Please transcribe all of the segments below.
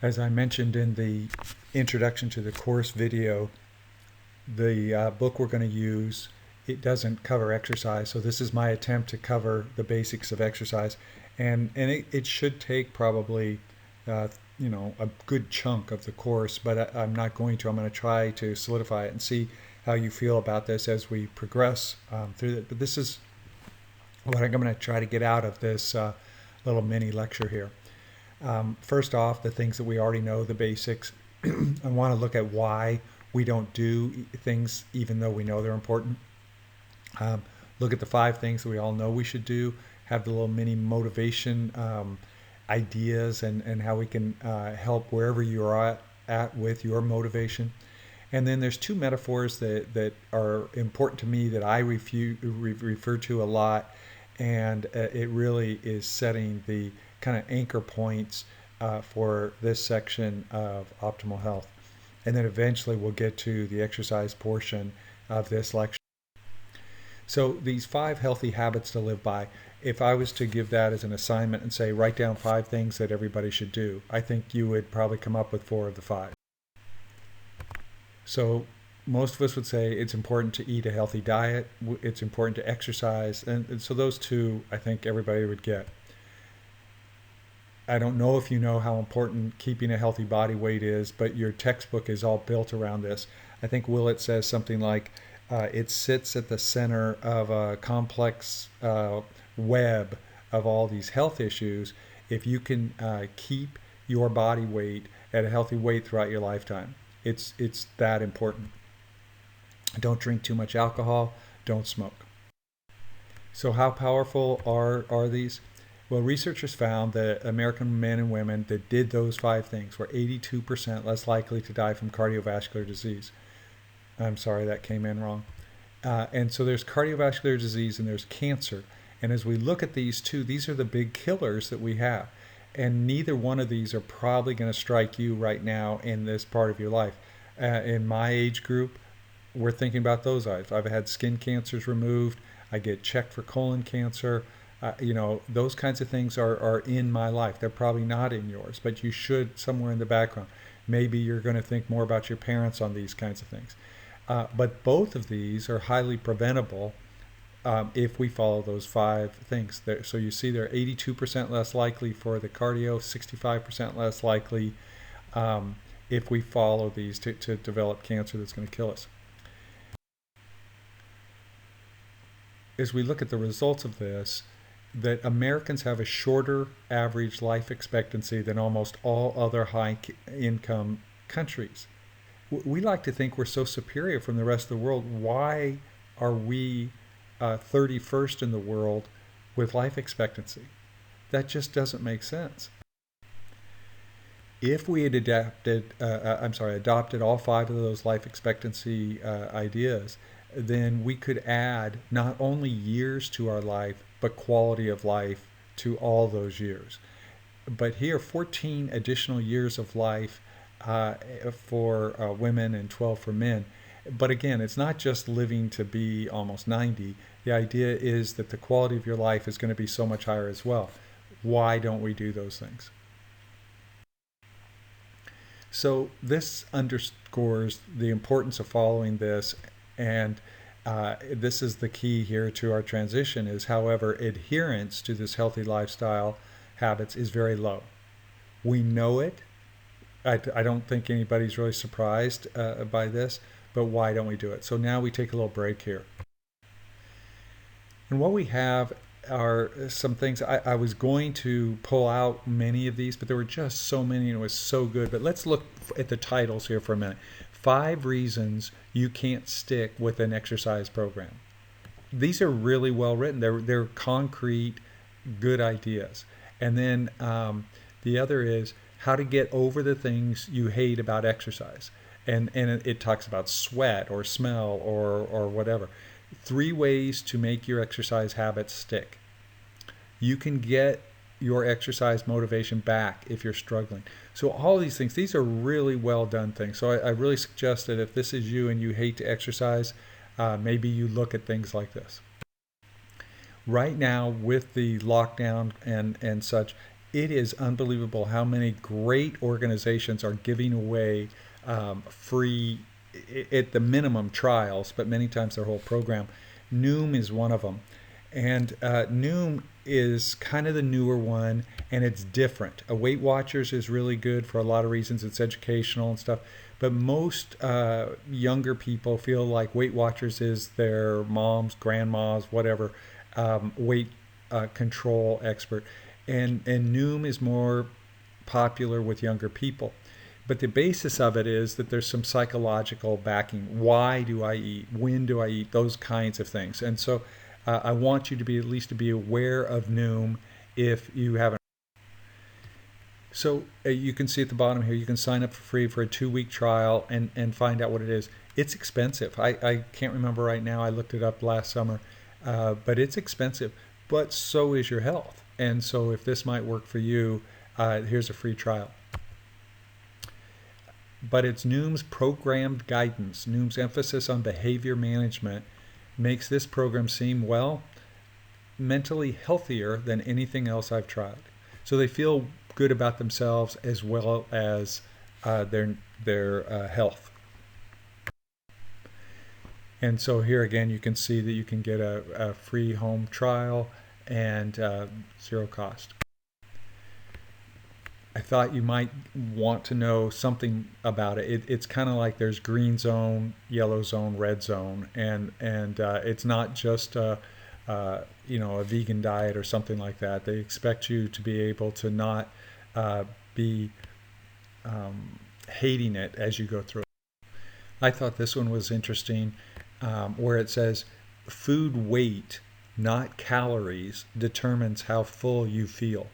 As I mentioned in the introduction to the course video, the book we're going to use, it doesn't cover exercise. So this is my attempt to cover the basics of exercise. And it should take probably, a good chunk of the course, but I'm not going to. I'm going to try to solidify it and see how you feel about this as we progress through it. But this is what I'm going to try to get out of this little mini lecture here. First off, the things that we already know, the basics. I want to look at why we don't do things even though we know they're important. Look at the 5 things that we all know we should do. Have the little mini motivation ideas and how we can help wherever you're at with your motivation. And then there's 2 metaphors that are important to me that I refer to a lot, and it really is setting the kind of anchor points for this section of optimal health. And then eventually we'll get to the exercise portion of this lecture. So these 5 healthy habits to live by, if I was to give that as an assignment and say write down 5 things that everybody should do, I think you would probably come up with 4 of the 5. So most of us would say it's important to eat a healthy diet, it's important to exercise, and so those 2 I think everybody would get. I don't know if you know how important keeping a healthy body weight is, but your textbook is all built around this. I think Willett says something like, it sits at the center of a complex web of all these health issues if you can keep your body weight at a healthy weight throughout your lifetime. It's that important. Don't drink too much alcohol. Don't smoke. So how powerful are these? Well, researchers found that American men and women that did those 5 things were 82% less likely to die from cardiovascular disease. I'm sorry, that came in wrong. And so there's cardiovascular disease and there's cancer. And as we look at these 2, these are the big killers that we have. And neither one of these are probably going to strike you right now in this part of your life. In my age group, we're thinking about those. I've had skin cancers removed. I get checked for colon cancer. Those kinds of things are in my life. They're probably not in yours, but you should somewhere in the background. Maybe you're going to think more about your parents on these kinds of things. But both of these are highly preventable if we follow those 5 things. So you see they're 82% less likely for the cardio, 65% less likely if we follow these to develop cancer that's going to kill us. As we look at the results of this, that Americans have a shorter average life expectancy than almost all other high-income countries. We like to think we're so superior from the rest of the world. Why are we 31st in the world with life expectancy? That just doesn't make sense. If we had adopted all 5 of those life expectancy ideas, then we could add not only years to our life, but quality of life to all those years. But here, 14 additional years of life for women and 12 for men. But again, it's not just living to be almost 90. The idea is that the quality of your life is going to be so much higher as well. Why don't we do those things? So this underscores the importance of following this, and this is the key here to our transition is, however, adherence to this healthy lifestyle habits is very low. We know it. I don't think anybody's really surprised by this, but why don't we do it? So now we take a little break here. And what we have are some things. I was going to pull out many of these, but there were just so many and it was so good. But let's look at the titles here for a minute. 5 reasons you can't stick with an exercise program. These are really well written. They're concrete, good ideas. And then the other is how to get over the things you hate about exercise. And it talks about sweat or smell or whatever. 3 ways to make your exercise habits stick. You can get your exercise motivation back if you're struggling. So all these things, these are really well done things. So I really suggest that if this is you and you hate to exercise, maybe you look at things like this. Right now with the lockdown and such, it is unbelievable how many great organizations are giving away free, at the minimum, trials, but many times their whole program. Noom is one of them. And Noom is kind of the newer one, and it's different. Weight Watchers is really good for a lot of reasons. It's educational and stuff. But most younger people feel like Weight Watchers is their mom's, grandma's, whatever, weight control expert. And Noom is more popular with younger people. But the basis of it is that there's some psychological backing. Why do I eat? When do I eat? Those kinds of things. And so I want you to be at least to be aware of Noom if you haven't. So you can see at the bottom here, you can sign up for free for a 2-week trial and find out what it is. It's expensive. I can't remember right now. I looked it up last summer, but it's expensive. But so is your health. And so if this might work for you, here's a free trial. But it's Noom's programmed guidance. Noom's emphasis on behavior management makes this program seem, well, mentally healthier than anything else I've tried. So they feel good about themselves as well as their health. And so here again, you can see that you can get a free home trial and zero cost. I thought you might want to know something about it. It's kind of like there's green zone, yellow zone, red zone, and it's not just a vegan diet or something like that. They expect you to be able to not be hating it as you go through it. I thought this one was interesting, where it says food weight, not calories, determines how full you feel.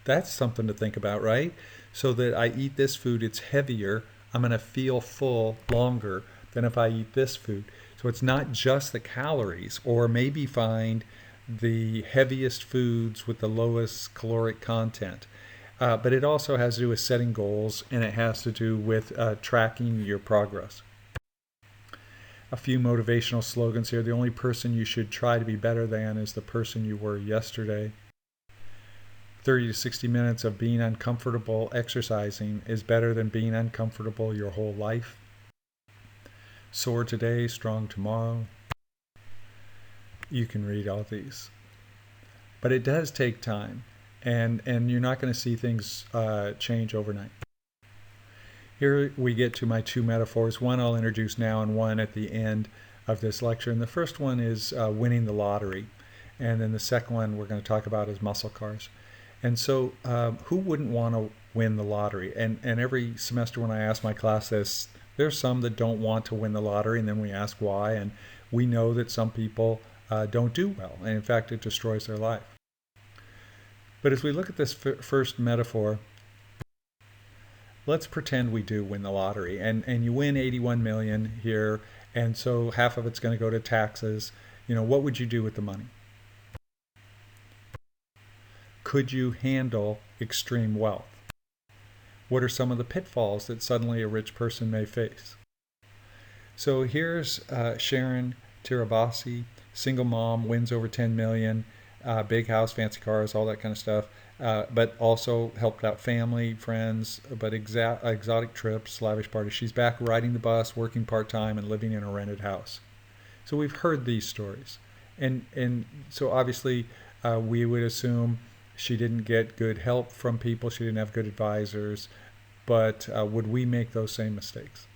That's something to think about, right? So that I eat this food, it's heavier, I'm going to feel full longer than if I eat this food. So it's not just the calories, or maybe find the heaviest foods with the lowest caloric content. But it also has to do with setting goals, and it has to do with tracking your progress. A few motivational slogans here. The only person you should try to be better than is the person you were yesterday. 30 to 60 minutes of being uncomfortable exercising is better than being uncomfortable your whole life. Sore today, strong tomorrow. You can read all these. But it does take time, and you're not going to see things change overnight. Here we get to my 2 metaphors. One I'll introduce now and one at the end of this lecture. And the first one is winning the lottery. And then the second one we're going to talk about is muscle cars. And so who wouldn't want to win the lottery? And every semester when I ask my class this, there's some that don't want to win the lottery, and then we ask why. And we know that some people don't do well. And in fact, it destroys their life. But as we look at this first metaphor, let's pretend we do win the lottery. And you win 81 million here, and so half of it's going to go to taxes. What would you do with the money? Could you handle extreme wealth? What are some of the pitfalls that suddenly a rich person may face? So here's Sharon Tirabassi, single mom, wins over 10 million, big house, fancy cars, all that kind of stuff, but also helped out family, friends, but exotic trips, lavish parties. She's back riding the bus, working part-time, and living in a rented house. So we've heard these stories. And so obviously we would assume she didn't get good help from people. She didn't have good advisors. But would we make those same mistakes?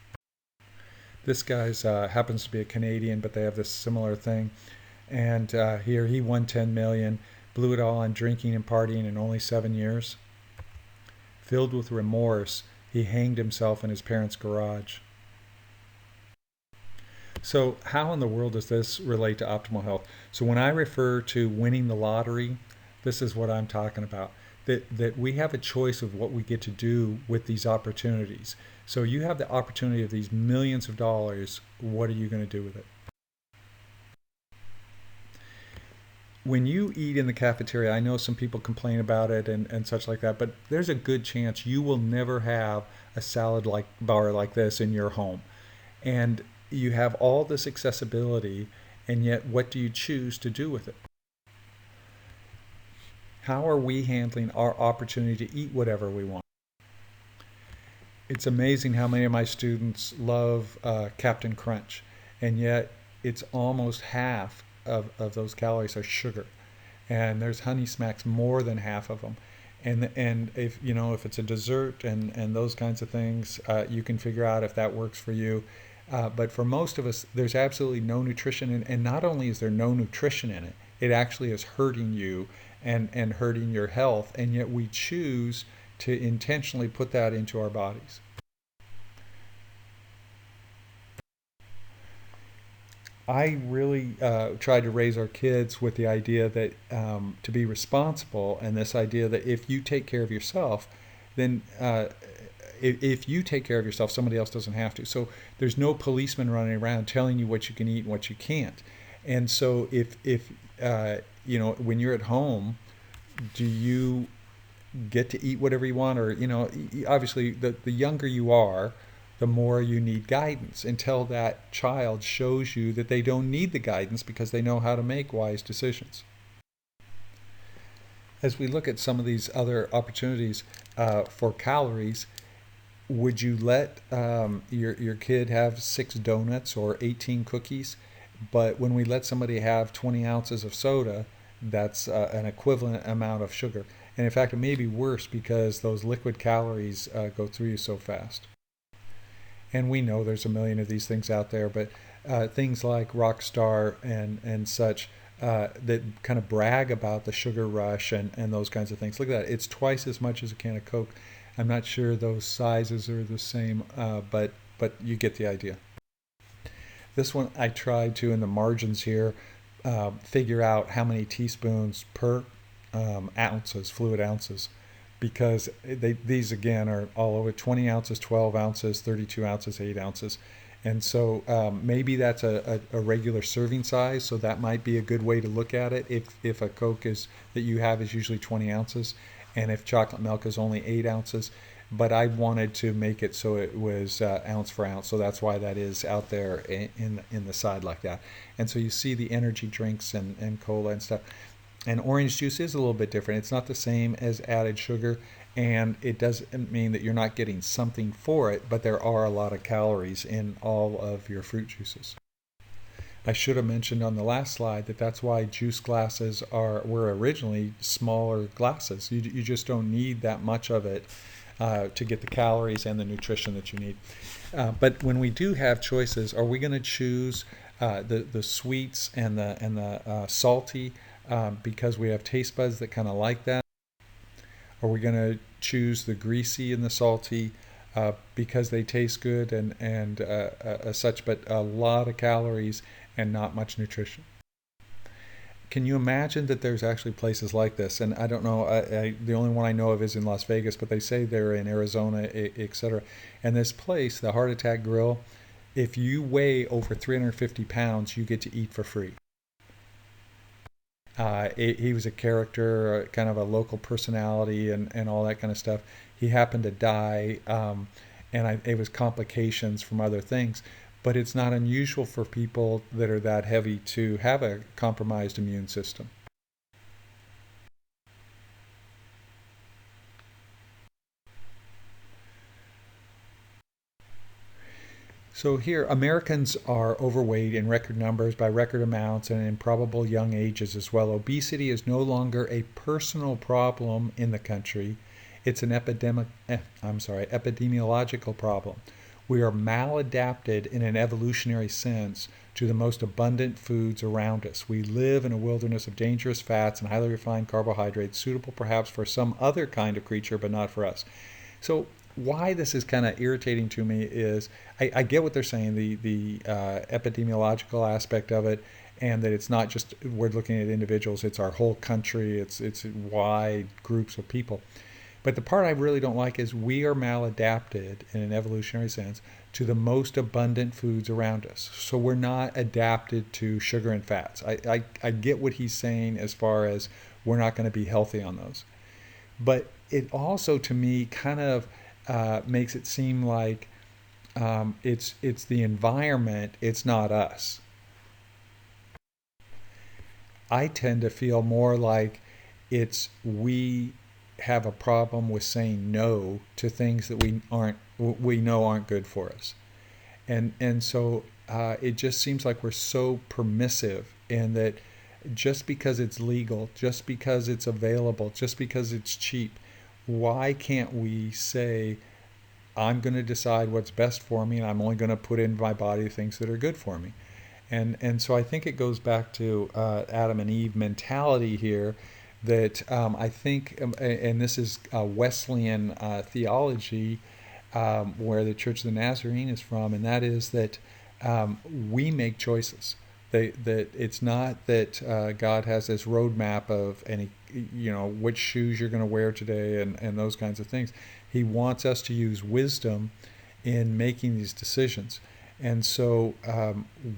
This guy's happens to be a Canadian, but they have this similar thing. And here he won 10 million, blew it all on drinking and partying in only 7 years. Filled with remorse, he hanged himself in his parents' garage. So how in the world does this relate to optimal health? So when I refer to winning the lottery, this is what I'm talking about. That we have a choice of what we get to do with these opportunities. So you have the opportunity of these millions of dollars. What are you going to do with it? When you eat in the cafeteria, I know some people complain about it and such like that, but there's a good chance you will never have a salad bar like this in your home. And you have all this accessibility, and yet what do you choose to do with it? How are we handling our opportunity to eat whatever we want? It's amazing how many of my students love Captain Crunch, and yet it's almost half of those calories are sugar, and there's Honey Smacks more than half of them. And if you know if it's a dessert and those kinds of things, you can figure out if that works for you. But for most of us, there's absolutely no nutrition and not only is there no nutrition in it, it actually is hurting you and hurting your health, and yet we choose to intentionally put that into our bodies. I really try to raise our kids with the idea that to be responsible, and this idea that if you take care of yourself, then if you take care of yourself, somebody else doesn't have to. So there's no policeman running around telling you what you can eat and what you can't. And so if you know, when you're at home, do you get to eat whatever you want, or you know, obviously the younger you are, the more you need guidance until that child shows you that they don't need the guidance because they know how to make wise decisions. As we look at some of these other opportunities for calories, would you let your kid have 6 donuts or 18 cookies? But when we let somebody have 20 ounces of soda, that's an equivalent amount of sugar. And in fact, it may be worse because those liquid calories go through you so fast. And we know there's a million of these things out there, but things like Rockstar and such that kind of brag about the sugar rush and those kinds of things. Look at that. It's twice as much as a can of Coke. I'm not sure those sizes are the same, but you get the idea. This one I tried to, in the margins here, figure out how many teaspoons per ounces, fluid ounces, because these again are all over 20 ounces, 12 ounces, 32 ounces, 8 ounces. And so maybe that's a regular serving size. So that might be a good way to look at it. If a Coke is that you have is usually 20 ounces, and if chocolate milk is only 8 ounces. But I wanted to make it so it was ounce for ounce. So that's why that is out there in the side like that. And so you see the energy drinks and cola and stuff. And orange juice is a little bit different. It's not the same as added sugar, and it doesn't mean that you're not getting something for it, but there are a lot of calories in all of your fruit juices. I should have mentioned on the last slide that that's why juice glasses were originally smaller glasses. You just don't need that much of it to get the calories and the nutrition that you need. But when we do have choices, are we going to choose the sweets and the salty because we have taste buds that kind of like that? Are we going to choose the greasy and the salty because they taste good and such, but a lot of calories and not much nutrition? Can you imagine that there's actually places like this? And I don't know, the only one I know of is in Las Vegas, but they say they're in Arizona, etc. And this place, the Heart Attack Grill, if you weigh over 350 pounds, you get to eat for free. He was a character, kind of a local personality, and all that kind of stuff. He happened to die, it was complications from other things. But it's not unusual for people that are that heavy to have a compromised immune system. So here, Americans are overweight in record numbers by record amounts and in probable young ages as well. Obesity is no longer a personal problem in the country. It's an epidemiological problem. We are maladapted in an evolutionary sense to the most abundant foods around us. We live in a wilderness of dangerous fats and highly refined carbohydrates, suitable perhaps for some other kind of creature, but not for us. So why this is kind of irritating to me is I get what they're saying, the epidemiological aspect of it, and that it's not just we're looking at individuals, it's our whole country, it's wide groups of people. But the part I really don't like is we are maladapted in an evolutionary sense to the most abundant foods around us. So we're not adapted to sugar and fats. I get what he's saying as far as we're not going to be healthy on those. But it also, to me, kind of makes it seem like it's the environment, it's not us. I tend to feel more like It's we have a problem with saying no to things that we know aren't good for us, and so it just seems like we're so permissive in that just because it's legal, just because it's available, just because it's cheap, why can't we say I'm going to decide what's best for me, and I'm only going to put in my body things that are good for me. And so I think it goes back to Adam and Eve mentality here. That I think, and this is Wesleyan theology, where the Church of the Nazarene is from, and that is that we make choices. That it's not that God has this roadmap of any, which shoes you're going to wear today and those kinds of things. He wants us to use wisdom in making these decisions. And so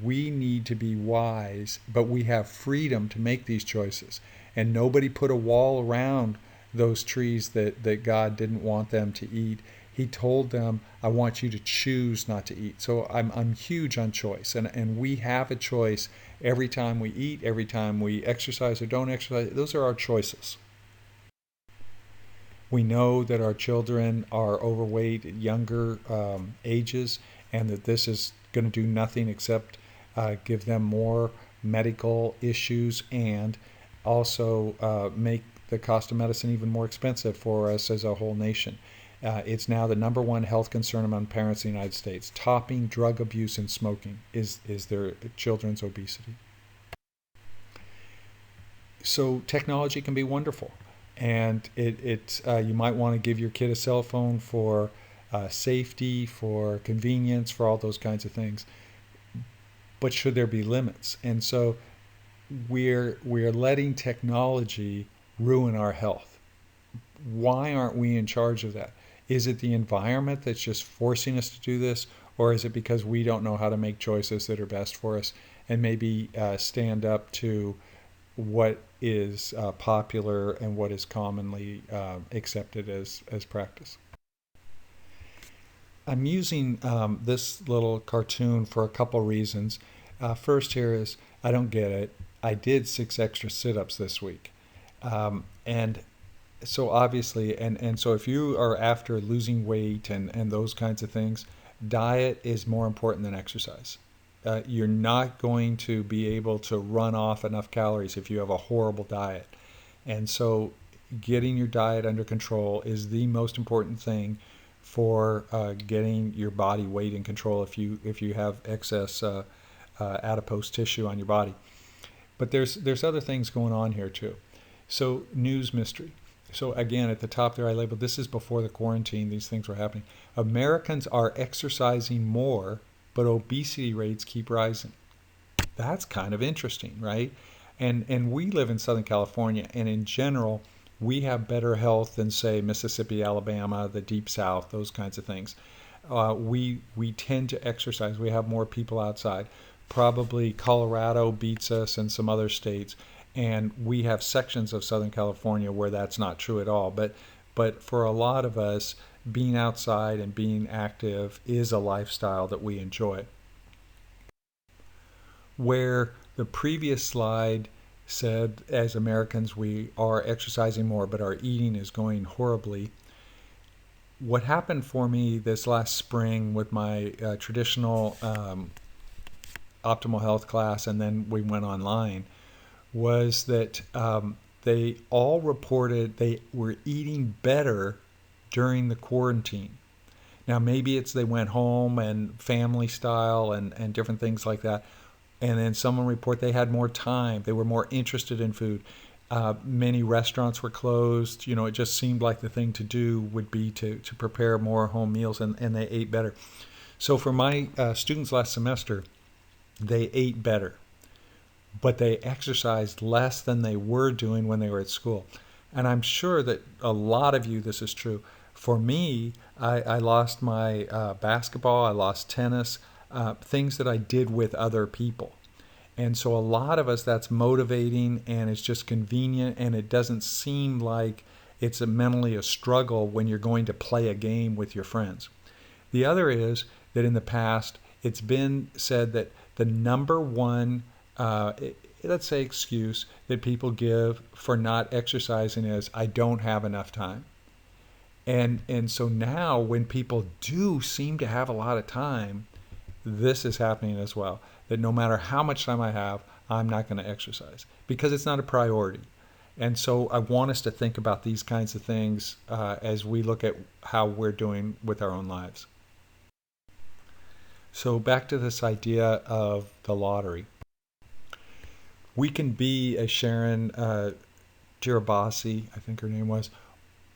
we need to be wise, but we have freedom to make these choices. And nobody put a wall around those trees that God didn't want them to eat. He told them, I want you to choose not to eat. So I'm huge on choice. And we have a choice every time we eat, every time we exercise or don't exercise. Those are our choices. We know that our children are overweight at younger ages, and that this is going to do nothing except give them more medical issues and also make the cost of medicine even more expensive for us as a whole nation. It's now the number one health concern among parents in the United States, topping drug abuse and smoking is their children's obesity. So technology can be wonderful, and you might want to give your kid a cell phone for safety, for convenience, for all those kinds of things. But should there be limits? And so we're letting technology ruin our health. Why aren't we in charge of that? Is it the environment that's just forcing us to do this, or is it because we don't know how to make choices that are best for us and maybe stand up to what is popular and what is commonly accepted as practice? I'm using this little cartoon for a couple reasons. First, here is I don't get it. I did 6 extra sit-ups this week, and so obviously, and so if you are after losing weight and those kinds of things, diet is more important than exercise. You're not going to be able to run off enough calories if you have a horrible diet, and so getting your diet under control is the most important thing for getting your body weight in control if you have excess adipose tissue on your body. But there's other things going on here too. So news mystery. So again, at the top there I labeled, this is before the quarantine, these things were happening. Americans are exercising more, but obesity rates keep rising. That's kind of interesting, right? And we live in Southern California, and in general, we have better health than, say, Mississippi, Alabama, the Deep South, those kinds of things. We tend to exercise. We have more people outside. Probably Colorado beats us and some other states. And we have sections of Southern California where that's not true at all. But for a lot of us, being outside and being active is a lifestyle that we enjoy. Where the previous slide said, as Americans, we are exercising more, but our eating is going horribly. What happened for me this last spring with my traditional optimal health class, and then we went online, was that they all reported they were eating better during the quarantine. Now, maybe it's they went home and family style and different things like that. And then someone report they had more time. They were more interested in food. Many restaurants were closed. It just seemed like the thing to do would be to prepare more home meals, and they ate better. So for my students last semester, they ate better, but they exercised less than they were doing when they were at school. And I'm sure that a lot of you, this is true. For me, I lost my basketball, I lost tennis, things that I did with other people. And so a lot of us, that's motivating and it's just convenient, and it doesn't seem like it's mentally a struggle when you're going to play a game with your friends. The other is that in the past, it's been said that the number one let's say, excuse that people give for not exercising is, I don't have enough time. And so now when people do seem to have a lot of time, this is happening as well. That no matter how much time I have, I'm not going to exercise because it's not a priority. And so I want us to think about these kinds of things as we look at how we're doing with our own lives. So back to this idea of the lottery. We can be, as Sharon Girabasi, I think her name was,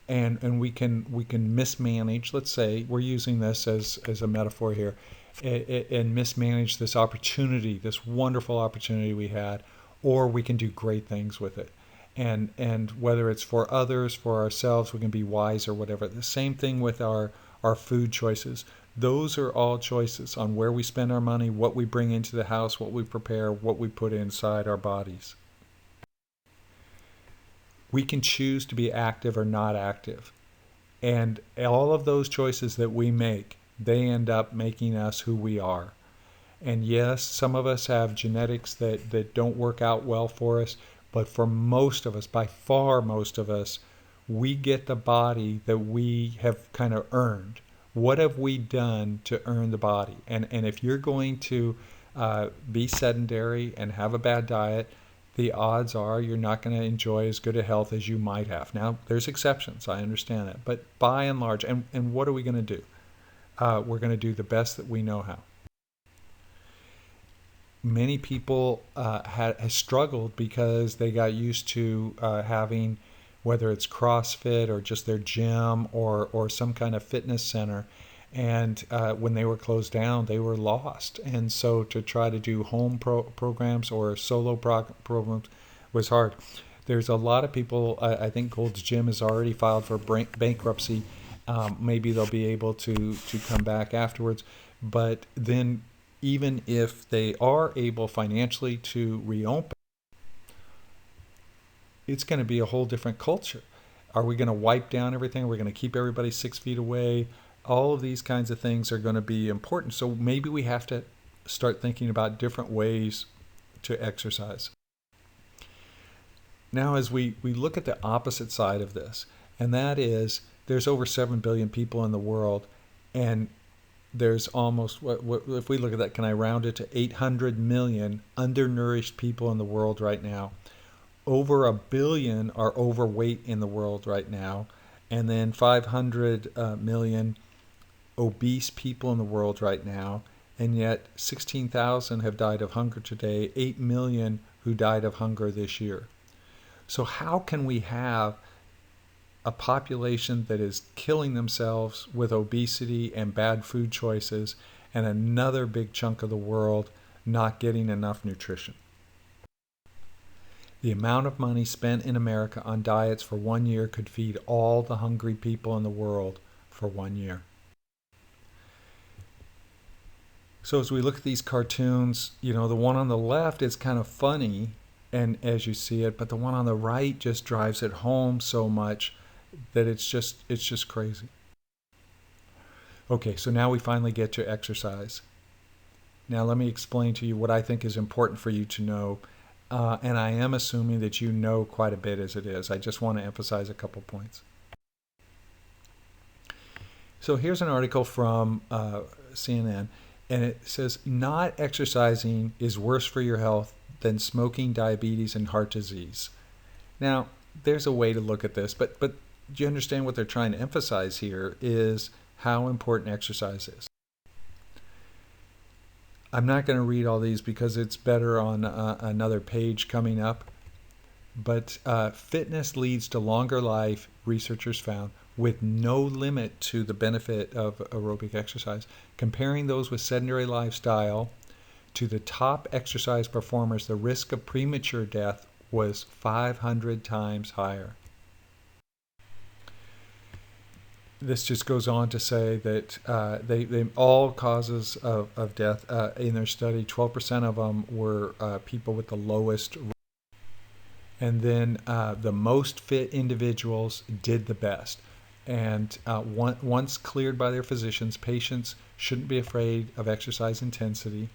and we can mismanage. Let's say we're using this as a metaphor here, and mismanage this opportunity, this wonderful opportunity we had, or we can do great things with it. And whether it's for others, for ourselves, we can be wise or whatever. The same thing with our food choices. Those are all choices on where we spend our money, what we bring into the house, what we prepare, what we put inside our bodies. We can choose to be active or not active. And all of those choices that we make, they end up making us who we are. And yes, some of us have genetics that don't work out well for us, but for most of us, by far most of us, we get the body that we have kind of earned. What have we done to earn the body? And if you're going to be sedentary and have a bad diet, the odds are you're not going to enjoy as good a health as you might have. Now, there's exceptions. I understand that. But by and large, and what are we going to do? We're going to do the best that we know how. Many people have struggled because they got used to having, whether it's CrossFit or just their gym or some kind of fitness center. And when they were closed down, they were lost. And so to try to do home programs or solo programs was hard. There's a lot of people, I think Gold's Gym has already filed for bankruptcy. Maybe they'll be able to come back afterwards. But then even if they are able financially to reopen, it's going to be a whole different culture. Are we going to wipe down everything? Are we going to keep everybody 6 feet away? All of these kinds of things are going to be important. So maybe we have to start thinking about different ways to exercise. Now, as we look at the opposite side of this, and that is there's over 7 billion people in the world, and there's almost, if we look at that, can I round it to 800 million undernourished people in the world right now? Over 1 billion are overweight in the world right now, and then 500 million obese people in the world right now, and yet 16,000 have died of hunger today, 8 million who died of hunger this year. So how can we have a population that is killing themselves with obesity and bad food choices, and another big chunk of the world not getting enough nutrition? The amount of money spent in America on diets for 1 year could feed all the hungry people in the world for 1 year. So as we look at these cartoons, the one on the left is kind of funny, and as you see it, but the one on the right just drives it home so much that it's just crazy. Okay, so now we finally get to exercise. Now let me explain to you what I think is important for you to know, and I am assuming that you know quite a bit as it is. I just want to emphasize a couple points. So here's an article from CNN, and it says, not exercising is worse for your health than smoking, diabetes, and heart disease. Now, there's a way to look at this, but do you understand what they're trying to emphasize here is how important exercise is? I'm not going to read all these because it's better on another page coming up. But fitness leads to longer life, researchers found, with no limit to the benefit of aerobic exercise. Comparing those with sedentary lifestyle to the top exercise performers, the risk of premature death was 500 times higher. This just goes on to say that they all causes of death in their study, 12% of them were people with the lowest. And then the most fit individuals did the best. And once cleared by their physicians, patients shouldn't be afraid of exercise intensity.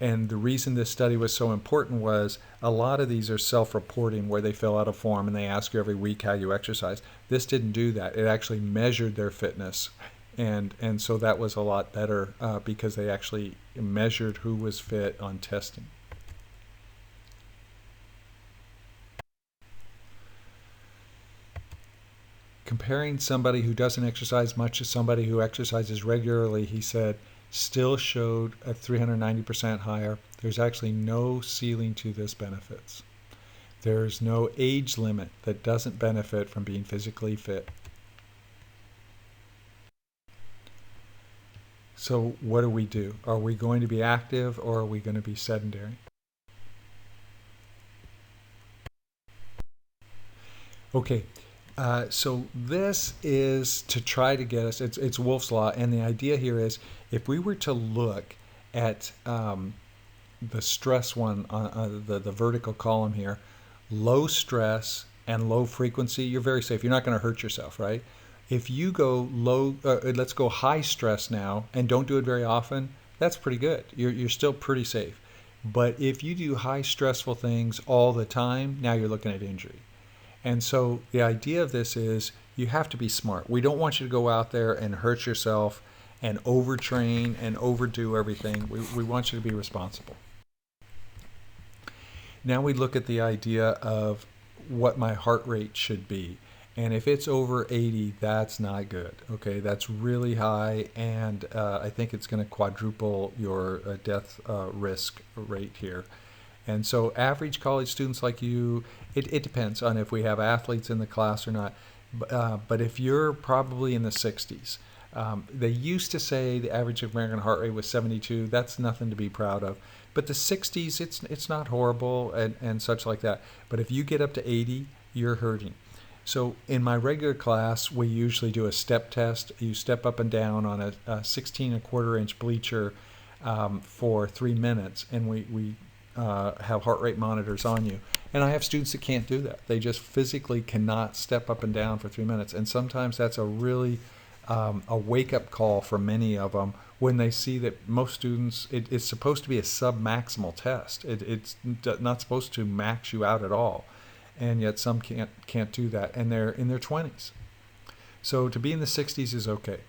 And the reason this study was so important was a lot of these are self-reporting where they fill out a form and they ask you every week how you exercise. This didn't do that. It actually measured their fitness. And so that was a lot better because they actually measured who was fit on testing. Comparing somebody who doesn't exercise much to somebody who exercises regularly, he said, still showed a 390% higher. There's actually no ceiling to this benefits. There's no age limit that doesn't benefit from being physically fit. So what do we do? Are we going to be active or are we going to be sedentary? Okay, so this is to try to get us, it's Wolff's Law, and the idea here is if we were to look at the stress one, the vertical column here, low stress and low frequency, you're very safe. You're not going to hurt yourself, right? If you go let's go high stress now and don't do it very often, that's pretty good. You're still pretty safe. But if you do high stressful things all the time, now you're looking at injury. And so the idea of this is you have to be smart. We don't want you to go out there and hurt yourself and overtrain and overdo everything. We want you to be responsible. Now we look at the idea of what my heart rate should be. And if it's over 80, that's not good. Okay, that's really high, and I think it's going to quadruple your death risk rate here. And so average college students like you, it depends on if we have athletes in the class or not. But if you're probably in the 60s, they used to say the average American heart rate was 72. That's nothing to be proud of. But the 60s, it's not horrible and such like that. But if you get up to 80, you're hurting. So in my regular class, we usually do a step test. You step up and down on a 16 and a quarter inch bleacher for 3 minutes, and we have heart rate monitors on you. And I have students that can't do that. They just physically cannot step up and down for 3 minutes. And sometimes that's a really a wake-up call for many of them when they see that most students, it's supposed to be a sub-maximal test. It's not supposed to max you out at all. And yet some can't do that, and they're in their 20s. So to be in the 60s is okay.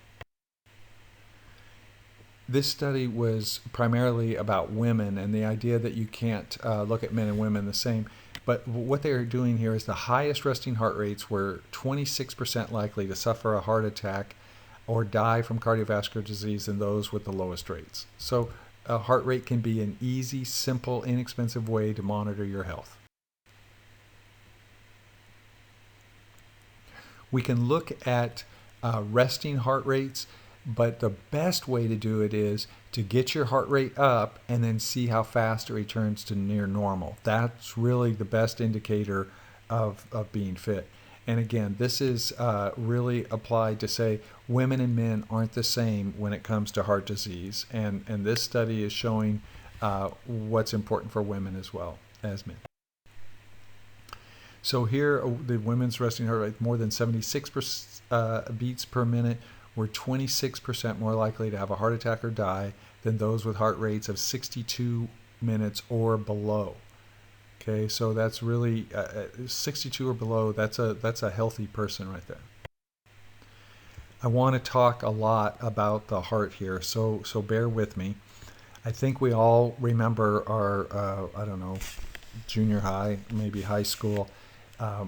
This study was primarily about women and the idea that you can't look at men and women the same. But what they're doing here is the highest resting heart rates were 26% likely to suffer a heart attack or die from cardiovascular disease than those with the lowest rates. So a heart rate can be an easy, simple, inexpensive way to monitor your health. We can look at resting heart rates, but the best way to do it is to get your heart rate up and then see how fast it returns to near normal. That's really the best indicator of being fit. And again, this is really applied to say women and men aren't the same when it comes to heart disease. And this study is showing what's important for women as well as men. So here, the women's resting heart rate, more than 76 beats per minute, were 26% more likely to have a heart attack or die than those with heart rates of 62 minutes or below. Okay, so that's really 62 or below. That's a healthy person right there. I want to talk a lot about the heart here, so bear with me. I think we all remember our I don't know, junior high, maybe high school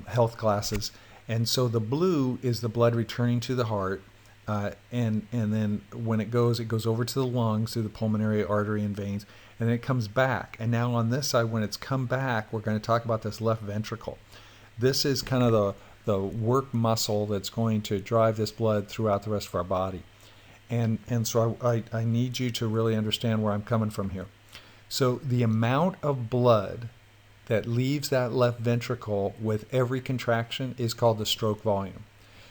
health classes, and so the blue is the blood returning to the heart, and then when it goes over to the lungs through the pulmonary artery and veins, and then it comes back. And now on this side, when it's come back, we're going to talk about this left ventricle. This is kind of the work muscle that's going to drive this blood throughout the rest of our body, and so I need you to really understand where I'm coming from here. So the amount of blood that leaves that left ventricle with every contraction is called the stroke volume.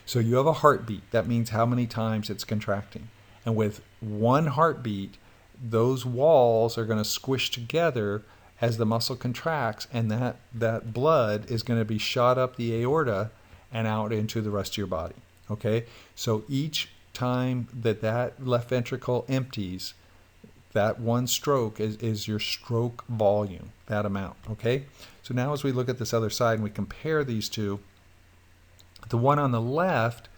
So you have a heartbeat. That means how many times it's contracting. And with one heartbeat, those walls are going to squish together as the muscle contracts, and that blood is going to be shot up the aorta and out into the rest of your body. Okay? So each time that left ventricle empties, that one stroke is your stroke volume, that amount, okay? So now as we look at this other side and we compare these two, the one on the left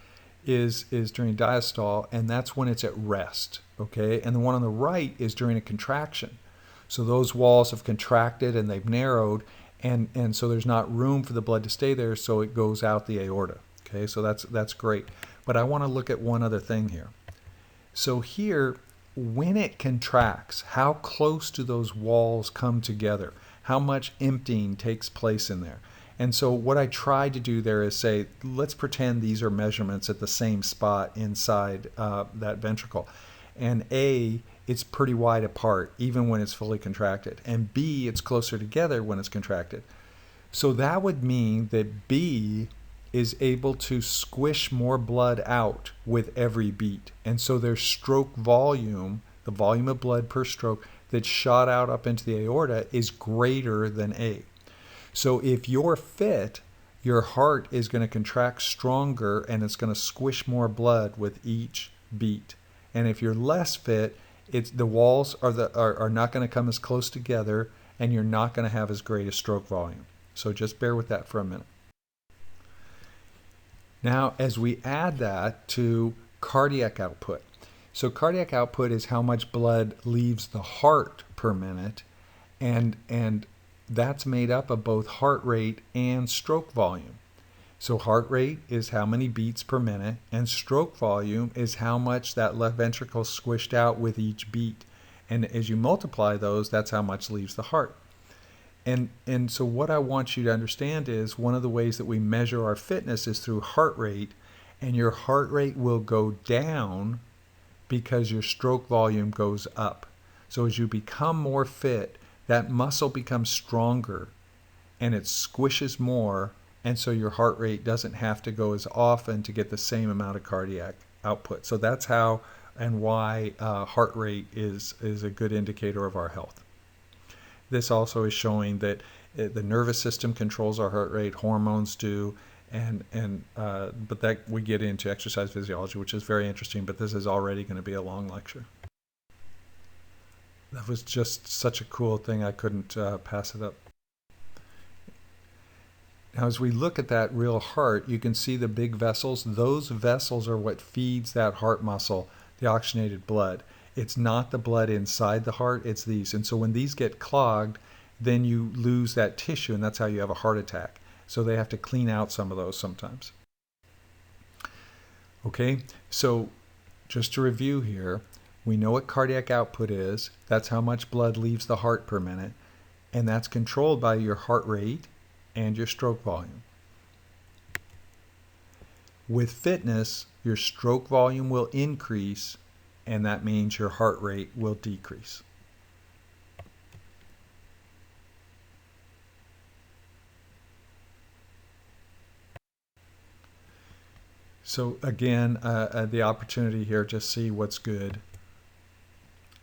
is during diastole, and that's when it's at rest, okay? And the one on the right is during a contraction. So those walls have contracted and they've narrowed, and so there's not room for the blood to stay there, so it goes out the aorta, okay? So that's great. But I want to look at one other thing here. So here, when it contracts, how close do those walls come together? How much emptying takes place in there? And so what I tried to do there is say, let's pretend these are measurements at the same spot inside that ventricle. And A, it's pretty wide apart, even when it's fully contracted. And B, it's closer together when it's contracted. So that would mean that B is able to squish more blood out with every beat. And so their stroke volume, the volume of blood per stroke that's shot out up into the aorta, is greater than A. So if you're fit, your heart is going to contract stronger and it's going to squish more blood with each beat. And if you're less fit, the walls are not going to come as close together, and you're not going to have as great a stroke volume. So just bear with that for a minute. Now, as we add that to cardiac output. So cardiac output is how much blood leaves the heart per minute, and that's made up of both heart rate and stroke volume. So heart rate is how many beats per minute, and stroke volume is how much that left ventricle squished out with each beat. And as you multiply those, that's how much leaves the heart. And so what I want you to understand is one of the ways that we measure our fitness is through heart rate, and your heart rate will go down because your stroke volume goes up. So as you become more fit, that muscle becomes stronger and it squishes more, and so your heart rate doesn't have to go as often to get the same amount of cardiac output. So that's how and why heart rate is a good indicator of our health. This also is showing that the nervous system controls our heart rate, hormones do, but that we get into exercise physiology, which is very interesting, but this is already going to be a long lecture. That was just such a cool thing, I couldn't pass it up. Now, as we look at that real heart, you can see the big vessels. Those vessels are what feeds that heart muscle, the oxygenated blood. It's not the blood inside the heart, it's these. And so when these get clogged, then you lose that tissue, and that's how you have a heart attack. So they have to clean out some of those sometimes. Okay, so just to review here, we know what cardiac output is. That's how much blood leaves the heart per minute, and that's controlled by your heart rate and your stroke volume. With fitness, your stroke volume will increase, and that means your heart rate will decrease. So again, the opportunity here, just see what's good,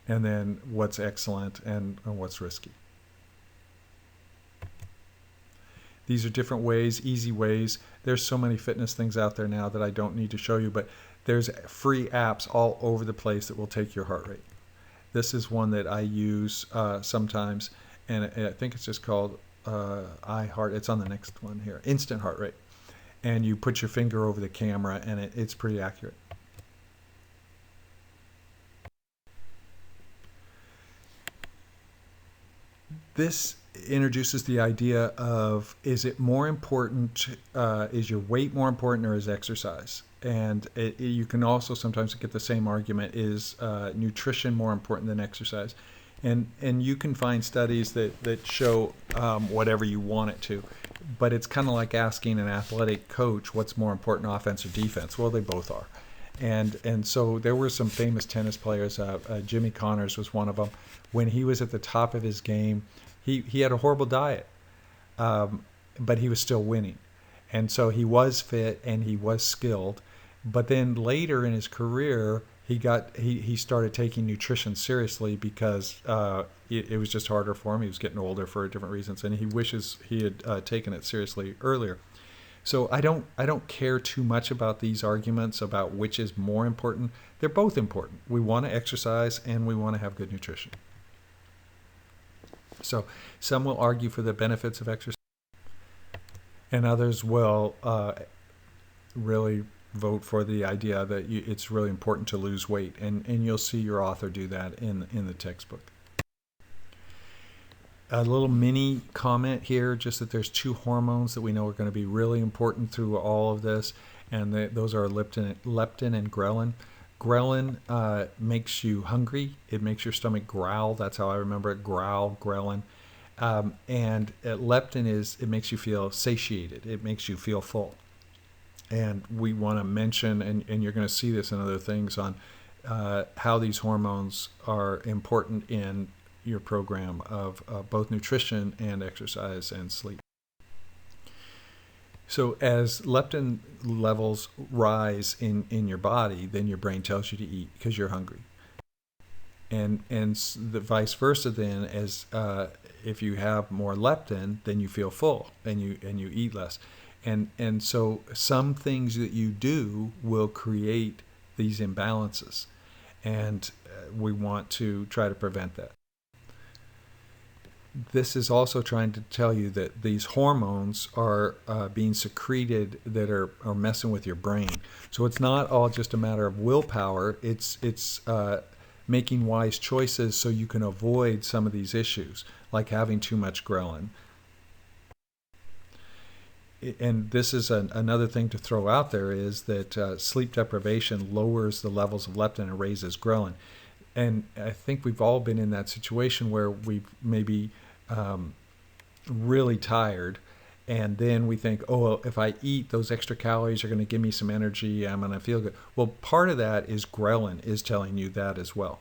and then what's excellent and what's risky. These are different ways, easy ways. There's so many fitness things out there now that I don't need to show you, but there's free apps all over the place that will take your heart rate. This is one that I use sometimes, and I think it's just called iHeart. It's on the next one here, Instant Heart Rate. And you put your finger over the camera, and it's pretty accurate. This introduces the idea of, is it more important, is your weight more important, or is exercise? And you can also sometimes get the same argument, is nutrition more important than exercise? And you can find studies that show whatever you want it to. But it's kind of like asking an athletic coach what's more important, offense or defense. Well, they both are. And so there were some famous tennis players. Jimmy Connors was one of them. When he was at the top of his game, he had a horrible diet, but he was still winning. And so he was fit and he was skilled. But then later in his career, he started taking nutrition seriously because it was just harder for him. He was getting older for different reasons, and he wishes he had taken it seriously earlier. So I don't care too much about these arguments about which is more important. They're both important. We want to exercise and we want to have good nutrition. So some will argue for the benefits of exercise, and others will really vote for the idea that it's really important to lose weight. And you'll see your author do that in the textbook. A little mini comment here, just that there's two hormones that we know are going to be really important through all of this, and those are leptin and ghrelin. Ghrelin makes you hungry. It makes your stomach growl. That's how I remember it, growl, ghrelin. And leptin it makes you feel satiated. It makes you feel full. And we want to mention, and you're going to see this in other things, on how these hormones are important in your program of both nutrition and exercise and sleep. So as leptin levels rise in your body, then your brain tells you to eat because you're hungry. And the vice versa then, as if you have more leptin, then you feel full and you eat less. And so some things that you do will create these imbalances, and we want to try to prevent that. This is also trying to tell you that these hormones are being secreted that are messing with your brain. So it's not all just a matter of willpower. It's making wise choices so you can avoid some of these issues, like having too much ghrelin. And this is another thing to throw out there, is that sleep deprivation lowers the levels of leptin and raises ghrelin. And I think we've all been in that situation where we've maybe really tired, and then we think, oh, well, if I eat, those extra calories are going to give me some energy, I'm going to feel good. Well, part of that is ghrelin is telling you that as well.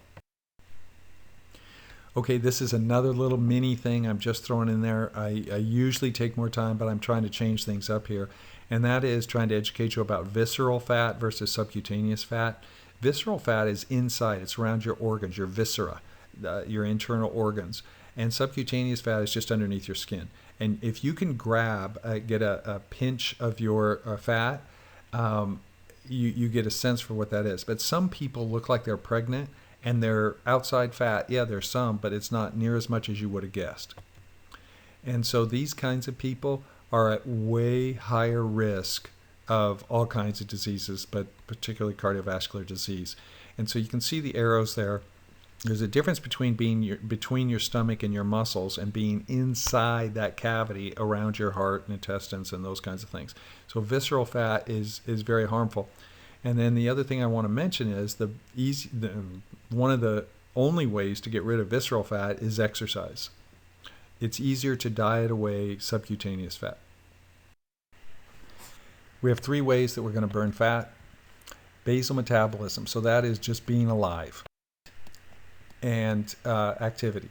Okay, this is another little mini thing I'm just throwing in there. I usually take more time, but I'm trying to change things up here. And that is trying to educate you about visceral fat versus subcutaneous fat. Visceral fat is inside. It's around your organs, your viscera, your internal organs. And subcutaneous fat is just underneath your skin. And if you can get a pinch of your fat, you get a sense for what that is. But some people look like they're pregnant, and their outside fat, yeah, there's some, but it's not near as much as you would have guessed. And so these kinds of people are at way higher risk of all kinds of diseases, but particularly cardiovascular disease. And so you can see the arrows there. There's a difference between being between your stomach and your muscles and being inside that cavity around your heart and intestines and those kinds of things. So visceral fat is very harmful. And then the other thing I want to mention is one of the only ways to get rid of visceral fat is exercise. It's easier to diet away subcutaneous fat. We have 3 ways that we're going to burn fat. Basal metabolism, so that is just being alive, and activity.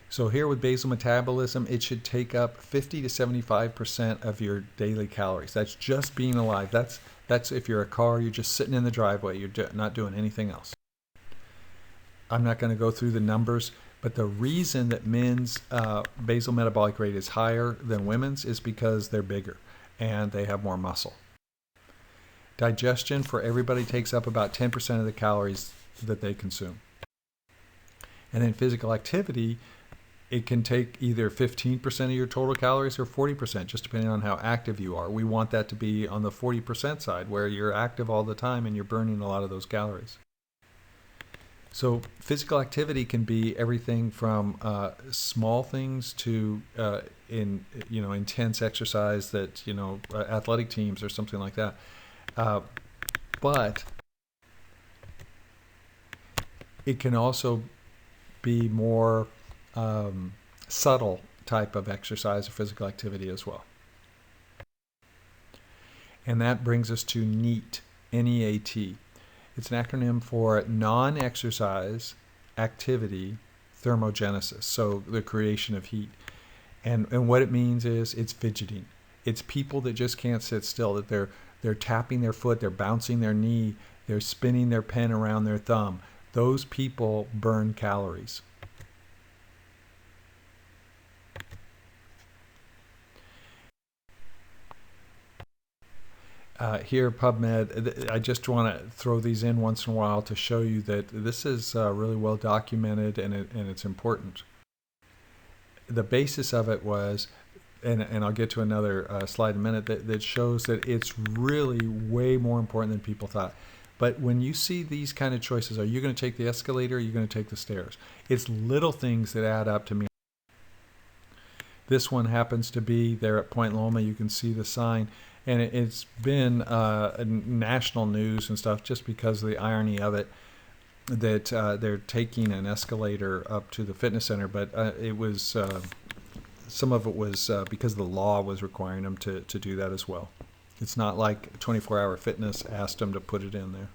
So here with basal metabolism, it should take up 50 to 75% of your daily calories. That's just being alive. That's if you're a car, you're just sitting in the driveway, you're not doing anything else. I'm not going to go through the numbers, but the reason that men's basal metabolic rate is higher than women's is because they're bigger and they have more muscle. Digestion for everybody takes up about 10% of the calories that they consume. And then physical activity, it can take either 15% of your total calories or 40%, just depending on how active you are. We want that to be on the 40% side, where you're active all the time and you're burning a lot of those calories. So physical activity can be everything from small things to intense exercise that athletic teams or something like that. But it can also be more subtle type of exercise or physical activity as well. And that brings us to NEAT, N-E-A-T. It's an acronym for non-exercise activity thermogenesis, so the creation of heat. And what it means is it's fidgeting. It's people that just can't sit still, that they're tapping their foot, they're bouncing their knee, they're spinning their pen around their thumb. Those people burn calories. here, PubMed, I just want to throw these in once in a while to show you that this is really well documented, and it's important. The basis of it was, and I'll get to another slide in a minute, that shows that it's really way more important than people thought. But when you see these kind of choices, are you going to take the escalator or are you going to take the stairs? It's little things that add up to me. This one happens to be there at Point Loma. You can see the sign, and it's been national news and stuff just because of the irony of it, that they're taking an escalator up to the fitness center. But it was some of it was because the law was requiring them to do that as well. It's not like 24-hour fitness asked them to put it in there.